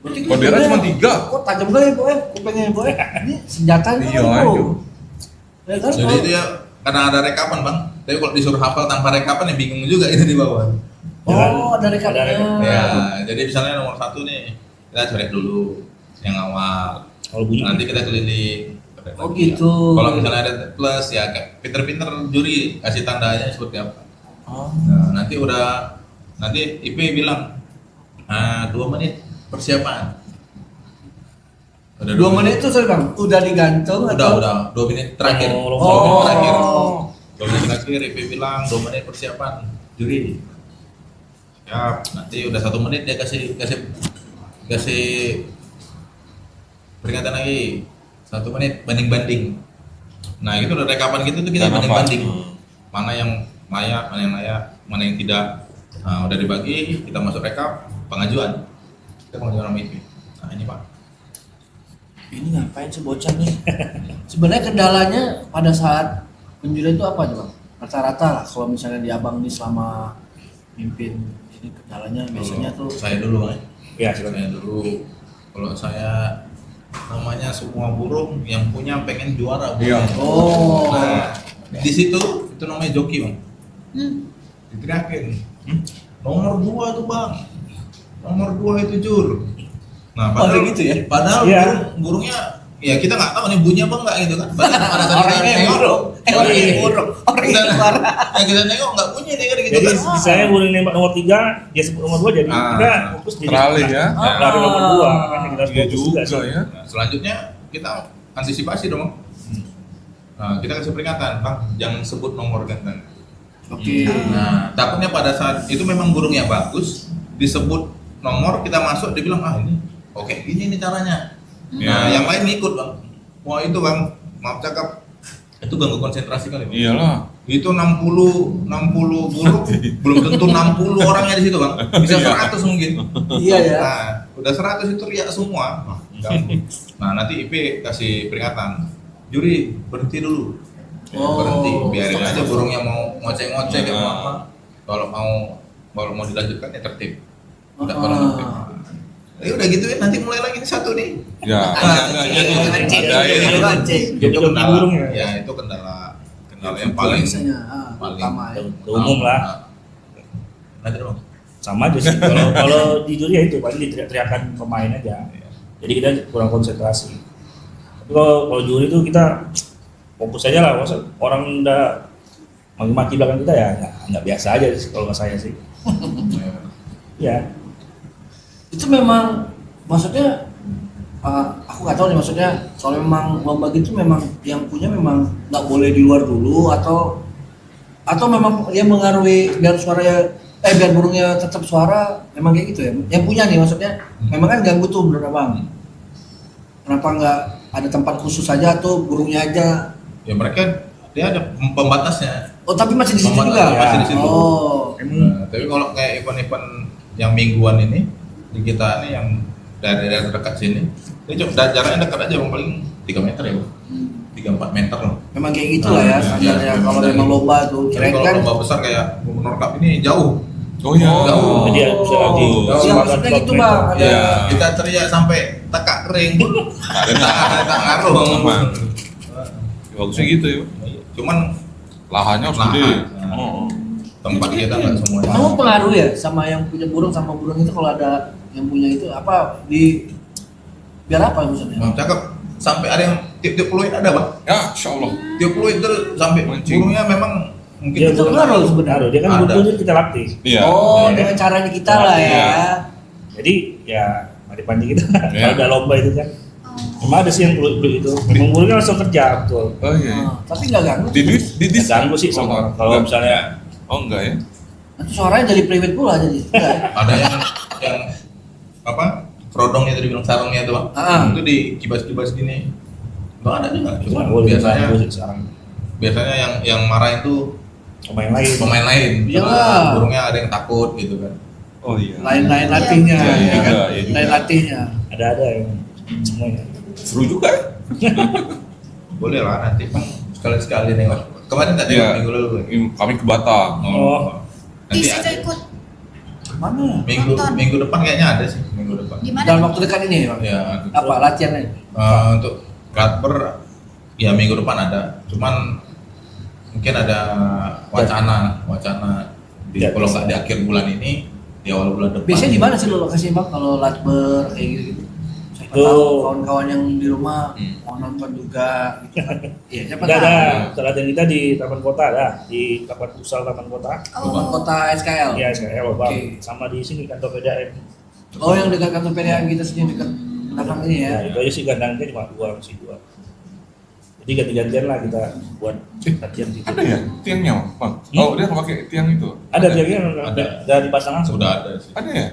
Berarti Bendera cuma 3. Kok tajam kali ya, Boy? Kupingnya Boy. Ini senjatanya Iya, kan, ayo. bro. Ya kan? Jadi itu ya karena ada rekapan bang. Tapi kalau disuruh hafal tanpa rekapan ya bingung juga itu di bawah. Oh, ada rekapannya. Ya, jadi misalnya nomor 1 nih kita coret dulu yang awal. Kalau bunyi Nanti kita keliling. Oh, gitu. Kalau misalnya ada plus ya kayak pinter-pinter juri kasih tandanya seperti apa. Oh. Nah, nanti IP bilang 2 menit persiapan. Udah 2 menit itu sorry Bang, udah digantung Udah 2 menit terakhir. Oh, 2 menit terakhir. oh. 2 menit terakhir IP bilang 2 menit persiapan juri. Ya, nanti udah 1 menit dia kasih peringatan lagi. 1 menit banding-banding. Nah, itu udah rekapan gitu tuh kita Dan banding-banding. Mana yang layak, mana yang tidak. Nah, udah dibagi, kita masuk rekap, pengajuan. Kita pengajuan sama IP. Nah, ini Pak. Ini ngapain sih bocah nih? Sebenarnya kendalanya pada saat penjurian itu apa coba? Rata-rata lah kalau misalnya di Abang ini selama mimpin ini kendalanya biasanya tuh Saya dulu Bang. ya silakan. Saya dulu kalau saya namanya semua burung yang punya pengen juara. Iya. Oh. Nah, di situ itu namanya joki Bang. Diteriakin. Nomor 2 tuh Bang. Nomor 2 itu jur. Nah, Oh, ada gitu ya? Padahal Iya. burungnya ya kita nggak tahu nih bunyinya apa enggak gitu kan. Pada saat Orangnya kita yang nengok, burung. Orangnya yang burung. Orangnya yang suara. yang kita nengok nggak bunyi nih kan gitu Jadi kan. saya boleh nembak nomor 3, dia sebut nomor 2 jadi kita fokus jadi teralih ya. lari nomor 2 kan kita harus Iya fokus juga sih. ya. Nah, selanjutnya kita antisipasi dong. Nah, kita kasih peringatan, Bang, jangan sebut nomor ganteng. Oke. Nah, takutnya pada saat itu memang burungnya bagus, disebut nomor kita masuk dia bilang ini oke gini nih caranya. Nah, yang lain ngikut Bang. Wah itu Bang, maaf cakap itu ganggu konsentrasi kali Bang. Iyalah. Itu 60 burung belum tentu 60 orangnya di situ Bang. Bisa 100 mungkin. Iya ya. Nah, udah 100 itu riak semua. Ganggu. Nah, nanti IP kasih peringatan. Juri, berhenti dulu. Oh. Berhenti, biarin aja burungnya mau ngoceh-ngoceh kayak mau apa. Kalau mau dilanjutkan ya tertib. Udah kalau tertib. Ya udah gitu ya, nanti mulai lagi nih 1 nih. Ya. Jadi Kendala. burung ya. Ya, itu kendala yang paling Biasanya, paling utama ya. Umum lah. Nanti dong. Sama aja sih. Kalau di juri ya itu paling diteriak-teriakan pemain aja. Jadi kita kurang konsentrasi. Tapi kalau juri itu kita fokus aja lah. Masa orang udah maki-maki belakang kita ya nggak biasa aja sih kalau nggak saya sih. Ya. Itu memang maksudnya aku nggak tahu nih maksudnya soal memang lomba gitu memang yang punya memang nggak boleh di luar dulu atau memang dia mengaruhi biar suaranya biar burungnya tetap suara memang kayak gitu ya yang punya nih maksudnya memang kan ganggu tuh menurut Abang kenapa nggak ada tempat khusus aja atau burungnya aja Ya mereka dia ada pembatasnya. oh tapi masih di situ Pembatas, juga masih di situ. oh Nah, tapi kalau kayak event-event yang mingguan ini di kita ini yang dari daerah terdekat sini, ini cuma jaraknya dekat aja, Bang, paling 3 meter ya, Bang. 3-4 meter loh. memang kayak gitulah ya standarnya iya, kalau dari- memang lomba tuh Tapi kirain kalau kan lomba besar kayak Gubernur Cup ini jauh. Oh ya. Jauh. Jadi ya bisa lagi. ya maksudnya gitu Bang ada Iya. Kita teriak sampai tekak kering pun tak ngaruh. Aman. Bagusnya gitu ya. Cuman Lahannya harus Lahan. gede. Nah. Oh. tempat kita nggak semuanya. Kamu pengaruh ya sama yang punya burung sama burung itu kalau ada yang punya itu apa di biar apa maksudnya? Bang, cakep. Sampai ada yang tiup-tiup peluit ada, Bang. Ya, insya Allah. Tiup peluit itu sampai Mancing. burungnya memang mungkin Dia Itu pengaruh sebenarnya. Dia kan Ada. butuh jadi kita latih. Iya. Oh, Iya. dengan caranya kita lah ya. Jadi ya mandi gitu. Iya. Kalau udah lomba itu kan. Emang ada sih yang peluit itu. Memang burungnya langsung kerja betul. Oh iya. Tapi nggak ganggu. Di Nggak ganggu sih sama kalau Enggak. misalnya Oh enggak ya? Nanti suaranya dari private pula jadi. Enggak ya? Ada yang apa? Kerodongnya itu dibilang sarungnya itu, Bang. Itu dikibas-kibas gini. Bang ada juga. Cuma nggak boleh biasanya ganggu sih sekarang. biasanya yang marah itu Pemain lain. pemain lain. Iyalah. Karena burungnya ada yang takut gitu kan. Oh iya. Lain-lain latihnya. Iya, iya, ya kan? iya, iya juga. Lain latihnya. Ada yang semuanya. Seru juga ya? Boleh lah nanti Bang sekali-sekali nengok. Kemarin tadi Iya. minggu lalu. Kami ke Batam. Oh. Nanti Isi ada. ikut Mana? Minggu depan kayaknya ada sih minggu depan. di mana? Dalam waktu dekat ini, Bang. Ya, Apa latihannya? untuk Gladber ya minggu depan ada. Cuman mungkin ada wacana di Ya, kalau bisa. nggak di akhir bulan ini di awal bulan depan. Biasanya di mana sih lo lokasinya, Bang? Kalau latber kayak gitu-gitu. Siapa Tuh. tahu kawan-kawan yang di rumah Hmm. mau nonton juga. Gitu kan. Iya, siapa Udah tahu. ada latihan kita di Taman Kota ada di Taman Pusat Taman Kota. Taman Kota SKL. Iya, saya Bang. Oke. Sama di sini kantor PDAM. Oh, yang dekat kantor PDAM kita sini dekat belakang ini ya. Ya, itu aja sih kandangnya cuma masih dua. Jadi ganti-gantian lah kita buat latihan gitu. Ada ya tiangnya, Bang? Oh, dia pakai tiang itu. Ada tiangnya Ada. udah dipasang langsung. Sudah ada sih. Ada ya?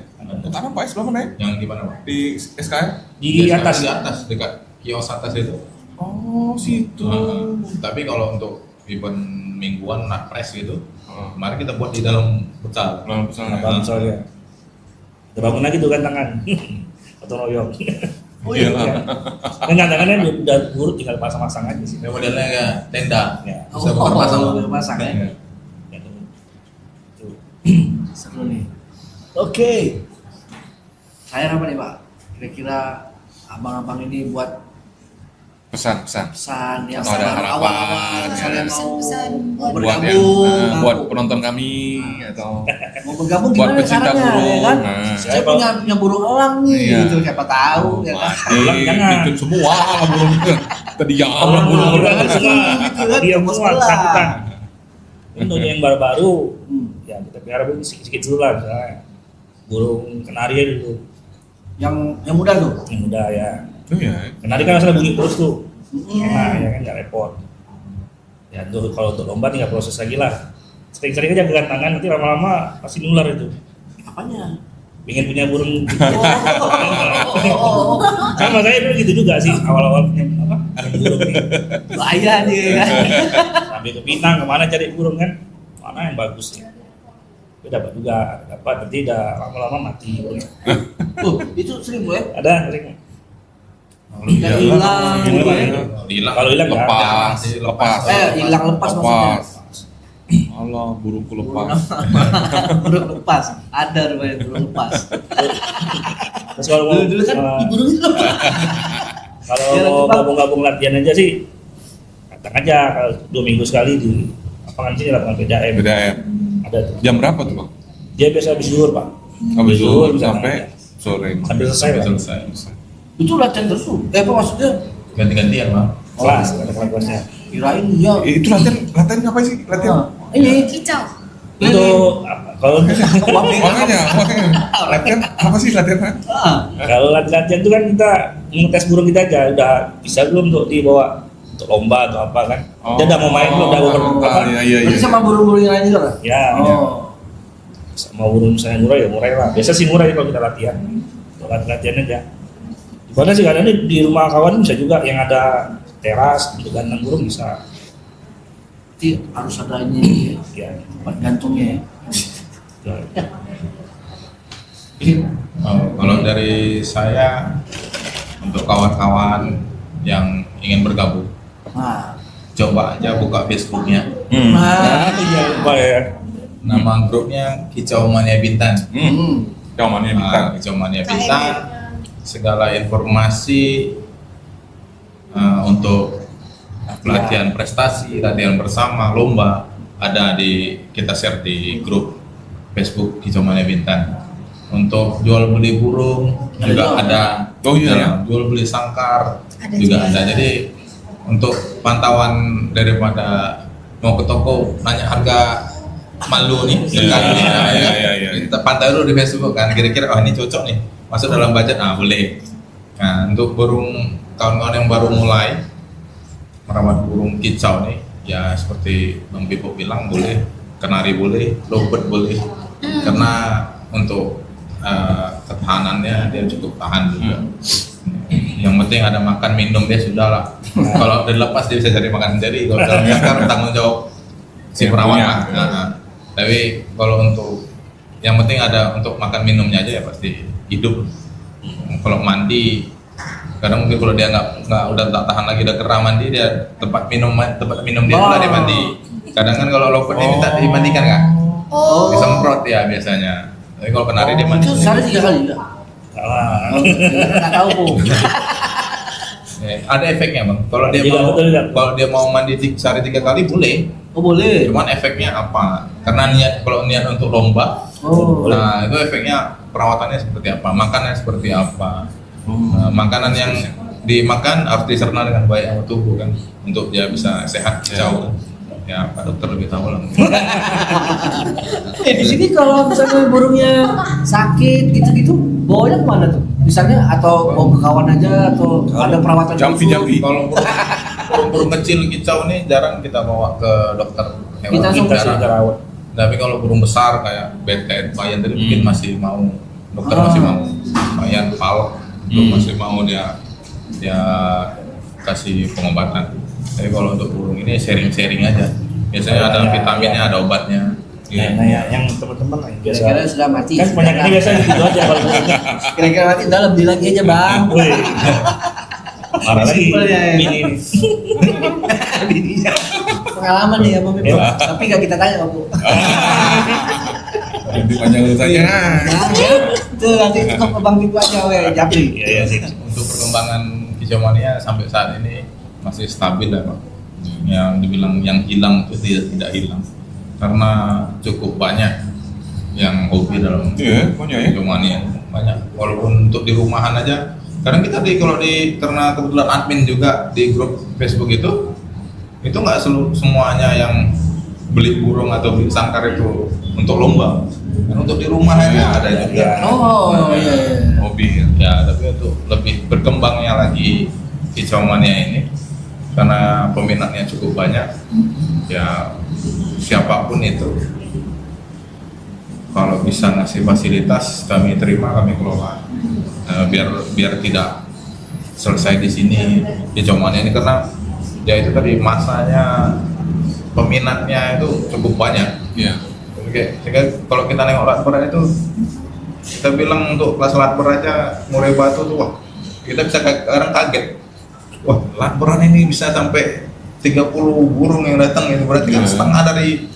Karena Pak sebelah mana ya? Yang di mana, Pak? Di SKM? Di Biasanya atas. di atas dekat kios atas itu. Oh, situ. Tapi kalau untuk event mingguan napres gitu, Oh. mari kita buat di dalam futsal. Lalu pesan. Nah, misalnya kita bangun lagi tuh kan tangan atau royong. Oh iya. Kan tangannya udah buruk tinggal pasang-pasang aja sih. Ini modelnya kayak tenda. Ya. Bisa berpasang. berpasang ya. Ya. Ya, tuh. Seru nih. Oke. Saya apa nih, Pak? Kira-kira abang-abang ini buat Pesan. pesan yang Atau ada sabar harapan, awal-awal ya. misalnya mau Pesan-pesan mau buat Buat yang bergabung, buat penonton kami atau mau bergabung buat gimana pecinta caranya burung. ya kan? Nah. Saya punya burung elang nih, Iya. gitu siapa tahu ya kan? Ulang jangan. Bikin semua burung itu. Tadi yang Orang burung. udah kan semua Gitu kan, dia mau semua sekolah. sangkutan. Untuk yang baru-baru, Hmm. ya kita pelihara burung sedikit dulu lah misalnya. Burung kenaria dulu, Yang muda tuh. yang muda ya. Oh iya. Kenari kan masalah bunyi terus tuh. Hmm. Enak ya kan nggak repot. Ya tuh kalau untuk lomba tinggal proses lagi lah. Sering-sering aja pegang tangan nanti lama-lama pasti nular itu. Apanya? Pengen punya burung. Oh. Sama saya dulu gitu juga sih awal-awal punya burung nih. Bahaya nih ya kan. Sampai ke Pinang kemana cari burung kan? Mana yang bagus ya? Tapi dapat juga, dapat nanti udah lama-lama mati burungnya. Itu sering boleh. Ada sering. Yang hilang. Hilang. Kalau hilang ya. Lepas. Hilang lepas maksudnya. Allah, burungku lepas. Burung lepas. Ada rupanya burung lepas. Terus kalau mau Dulu kan burungnya lepas. kalau Ya, mau Bang. gabung-gabung latihan aja sih, datang aja kalau 2 minggu sekali di lapangan sini lapangan PDAM. Beda ya. Ada tuh. Jam berapa tuh, Bang? Dia biasa habis zuhur Pak. Habis zuhur bisa sampai datang sore. aja. sampai selesai. Sampai Pak. selesai. Itu latihan terus tuh. Apa maksudnya? Ganti-gantian, Bang. Kelas, ada kelasnya. Kirain ya. Itu latihan ngapain sih? Latihan. Ini kicau. Untuk apa? Kalau Makanya latihan apa sih latihan? kalau latihan itu kan kita mengetes burung kita aja udah bisa belum untuk dibawa untuk lomba atau apa kan? Dia udah mau main belum? Udah beberapa apa? Iya. Berarti sama burung-burung yang lain juga lah? Ya, Oh. sama burung misalnya murah ya murah lah. Biasa sih murah ya kalau kita latihan. Kalau latihan aja. Karena sih kadang di rumah kawan bisa juga yang ada teras untuk ganteng burung bisa. Berarti harus ada ini Ya. tempat gantungnya ya. Kalau dari saya untuk kawan-kawan yang ingin bergabung, Nah, coba aja buka Facebooknya. nah, Iya, lupa ya. Nama grupnya Kicau Mania Bintan. Jawabannya bintang. Kicau Mania Bintan. Segala informasi untuk pelatihan prestasi, latihan bersama, lomba ada kita share di grup Facebook Kicau Mania Bintan. Untuk jual beli burung juga ada. Oh iya ya. Jual beli sangkar Ada juga juga. ada. Jadi untuk pantauan daripada mau ke toko nanya harga malu nih Iya, sekali nih, iya, iya. kita pantau dulu di Facebook kan kira-kira oh ini cocok nih masuk dalam budget, boleh. Nah, untuk burung kawan-kawan yang baru mulai merawat burung kicau nih, ya seperti Bang Pipo bilang boleh, kenari boleh, lovebird boleh, karena untuk ketahanannya dia cukup tahan juga. Yang penting ada makan minum dia sudah lah. Kalau udah lepas dia bisa cari makan sendiri. Kalau dalam jangkar tanggung jawab si perawat lah. Tapi kalau untuk yang penting ada untuk makan minumnya aja ya pasti hidup. Kalau mandi, kadang mungkin kalau dia nggak udah tak tahan lagi udah kerah mandi, dia tempat minum dia pula dia mandi. Kadang kan kalau lovebird dia minta dimandikan kan, disemprot ya biasanya. Tapi kalau kenari dia mandi. Itu sehari 3 kali juga. Salah. Nggak tahu Bu. Ada efeknya bang. Kalau dia Iya, mau betul, kalau dia mau mandi sehari 3 kali boleh. Oh boleh. Cuman efeknya apa? Karena kalau niat untuk lomba, nah itu efeknya perawatannya seperti apa? Makannya seperti apa? Nah, makanan yang dimakan harus diserna dengan baik sama tubuh kan, untuk dia bisa sehat jauh. Ya Pak Dokter lebih tahu lah. Di sini kalau misalnya burungnya sakit gitu-gitu, bawanya kemana tuh? Misalnya atau mau ke kawan aja atau ada perawatan Jampi. Kalau burung kecil kicau nih jarang kita bawa ke dokter hewan. Kita langsung Jarang. Kita rawat. Tapi kalau burung besar kayak betet, bayan tadi mungkin masih mau, dokter masih mau. Bayan, palok itu masih mau dia kasih pengobatan. Tapi kalau untuk burung ini sharing-sharing aja. Biasanya ada vitaminnya, ada obatnya. Nah, yang teman-teman lah yang biasa. Kira-kira sudah mati. Kan penyakitnya biasa gitu aja kalau burungnya. Kira-kira mati udah lebih lagi aja bang. Woi. Marah lagi. Simpelnya ya. Ini. Bininya. Pengalaman nih ya Bang Pipo. Tapi gak kita tanya Bang Bu. Lebih panjang lu saja. Itu nanti cukup ke Bang Pipo aja weh, Japri. Iya sih. Untuk perkembangan kicau mania sampai saat ini masih stabil ya Pak. Yang dibilang yang hilang itu tidak hilang, karena cukup banyak yang hobi dalam Banyak ya. kicau mania, banyak. Walaupun untuk di rumahan aja, kadang kita karena kebetulan admin juga di grup Facebook itu nggak semuanya yang beli burung atau beli sangkar itu untuk lomba, kan untuk di rumah aja ada juga. Oh iya. Hobi. Ya, tapi untuk lebih berkembangnya lagi kicau mania ini, karena peminatnya cukup banyak, ya siapapun itu kalau bisa ngasih fasilitas kami terima, kami kelola. Biar tidak selesai di sini kicau mania ini, karena ya itu tadi masanya peminatnya itu cukup banyak. Iya. Jadi kalau kita nengok latper itu, kita bilang untuk kelas latper aja Murai Batu tuh, wah kita bisa kadang kaget. Wah, latperan ini bisa sampai 30 burung yang datang, itu berarti kan setengah dari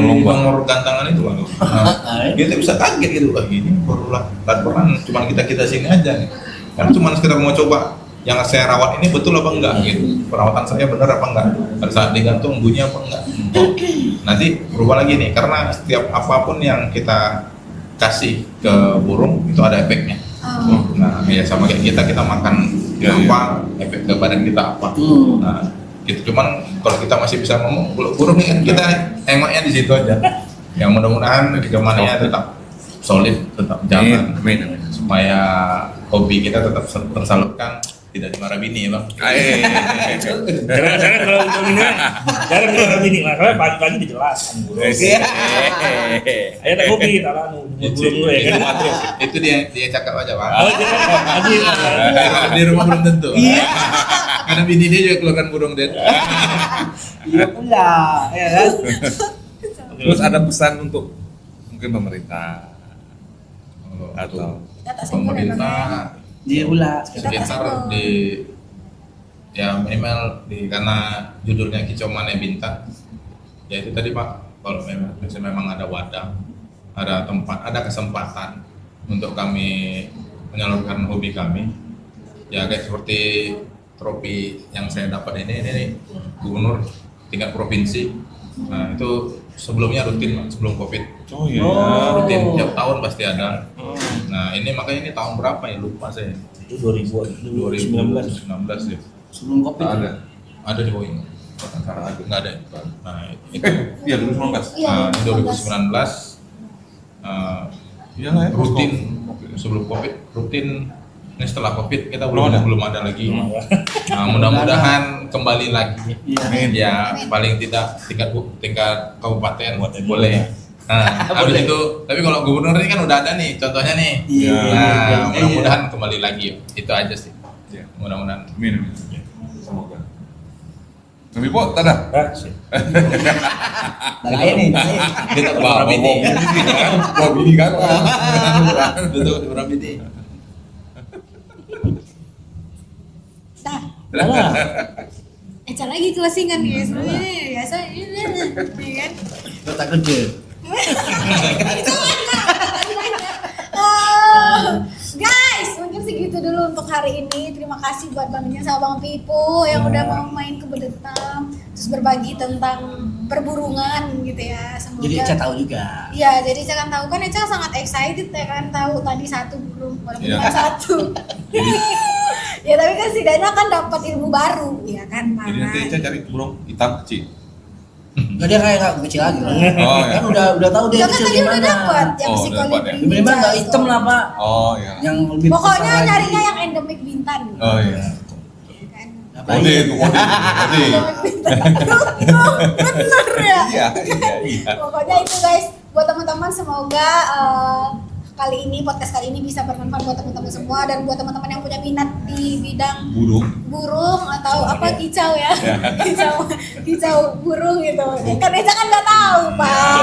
nomor gantangan itu. Nah, kita bisa kaget gitu, wah ini baru latperan, cuma kita sini aja nih. Karena cuma sekedar mau coba yang saya rawat ini betul apa enggak gitu, perawatan saya benar apa enggak, pada saat digantung bunyi apa enggak. Nanti berubah lagi nih, karena setiap apapun yang kita kasih ke burung itu ada efeknya. Nah, ya sama kayak kita makan apa, efek ke badan kita apa. Nah, gitu. Cuman kalau kita masih bisa ngomong, burung ini kan kita engoknya di situ aja. Yang mudah-mudahan kicauannya tetap solid, tetap jalan, supaya hobi kita tetap tersalurkan, tidak dimarahi bini ya Bang. Jangan kalau untuk ini jangan kalau bini lah, karena pagi-pagi dijelaskan burung. Ayo tak kopi, tak lalu burung ya kan. Itu dia cakap aja Bang. Oh, jangan Di rumah belum tentu. Karena bini dia juga keluarkan burung dia. Iya pula, ya kan? Terus ada pesan untuk mungkin pemerintah atau Kita tak sempurna, Bang, ya. pemerintah Dia pula. sekitar ya minimal karena judulnya Kicau Mania Bintang, ya itu tadi Pak, kalau memang ada wadah, ada tempat, ada kesempatan untuk kami menyalurkan hobi kami, ya kayak seperti trofi yang saya dapat ini gubernur tingkat provinsi. Nah itu sebelumnya rutin Pak, sebelum COVID. Oh iya. Rutin tiap tahun pasti ada. Nah ini makanya ini tahun berapa ya, lupa saya. itu 2019. 2019 ya. Sebelum kopi. Ada di bawah ini. Nggak ada. Nah itu Iya 2019. Iya, ini 2019 Iyalah ya. rutin sebelum COVID rutin. Ini setelah COVID kita Belum belum ada lagi. Nah, mudah-mudahan kembali lagi. Ya paling tidak tingkat kabupaten boleh. Nah, habis itu, tapi kalau gubernur ini kan udah ada nih, contohnya nih. Nah, mudah-mudahan kembali lagi. Itu aja sih. Iya. Mudah-mudahan. Amin. Semoga. Kami po, tada. Lain nih, lain. Kita bawa ini. Bawa bini kan. Betul, berapa ini? Nah, Alah. Eca lagi closingan guys. Biasa ini kan. Kau tak kerja. Guys, mungkin segitu dulu untuk hari ini. Terima kasih buat Bang Jan sama Bang Pipo yang udah mau main ke Bedentam, terus berbagi tentang perburungan gitu ya. Semoga. Jadi Eca tahu juga. Iya, jadi Eca kan tahu kan Eca sangat excited ya kan tahu tadi satu burung walaupun Iya. cuma satu. Ya tapi kan setidaknya kan dapat ilmu baru ya kan. Jadi nanti Mana? Eca cari burung hitam kecil. Enggak, dia kayak kecil lagi. Oh, iya. Kan udah tahu dia Dia kan kecil tadi udah gimana. dapat yang Oh, udah psikolog dapat ya. ini, Memang enggak guys, hitam tuh. lah, Pak. Oh ya. Yang lebih Pokoknya besar lagi. nyarinya yang endemik Bintan. Oh iya. Ya kan? Ngapain? Kode itu kode. Endemik Bintan. Bener ya. Iya, iya. Pokoknya itu guys, buat teman-teman semoga kali ini podcast kali ini bisa bermanfaat buat teman-teman semua dan buat teman-teman yang punya minat di bidang burung atau apa kicau ya, kicau burung gitu. Kan Eca kan nggak tahu pak,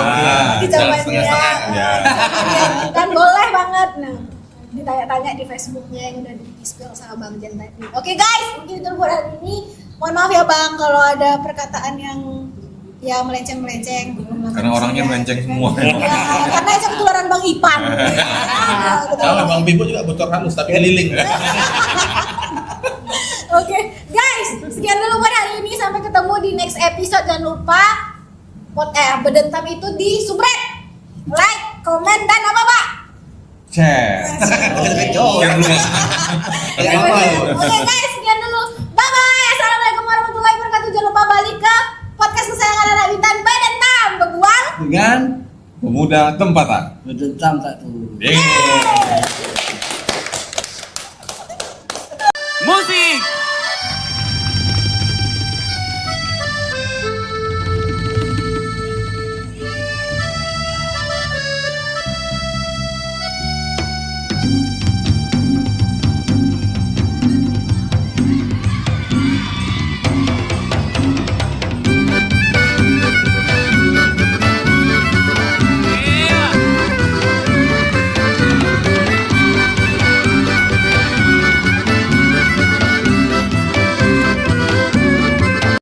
kicau mania, Ya. kan boleh banget. Nah, ditanya-tanya di Facebooknya yang udah di-spill sama Bang Jan tadi. Oke guys, mungkin itu buat hari ini. Mohon maaf ya Bang kalau ada perkataan yang ya melenceng-melenceng. Karena orangnya melenceng semua. Ya, karena Eca ketularan Bang Ipan. Kalau Bang Bibo juga bocor halus tapi keliling. Oke, guys, sekian dulu buat hari ini. Sampai ketemu di next episode. Jangan lupa Bedentam itu di subscribe, like, komen, dan apa Pak? Share. Oke guys, sekian dulu. Bye bye. Assalamualaikum warahmatullahi wabarakatuh. Jangan lupa balik ke podcast kesayangan anak Bintan Bedentam berbual Dengan Pemuda tempatan. Bedentam tak tuh. Yeay.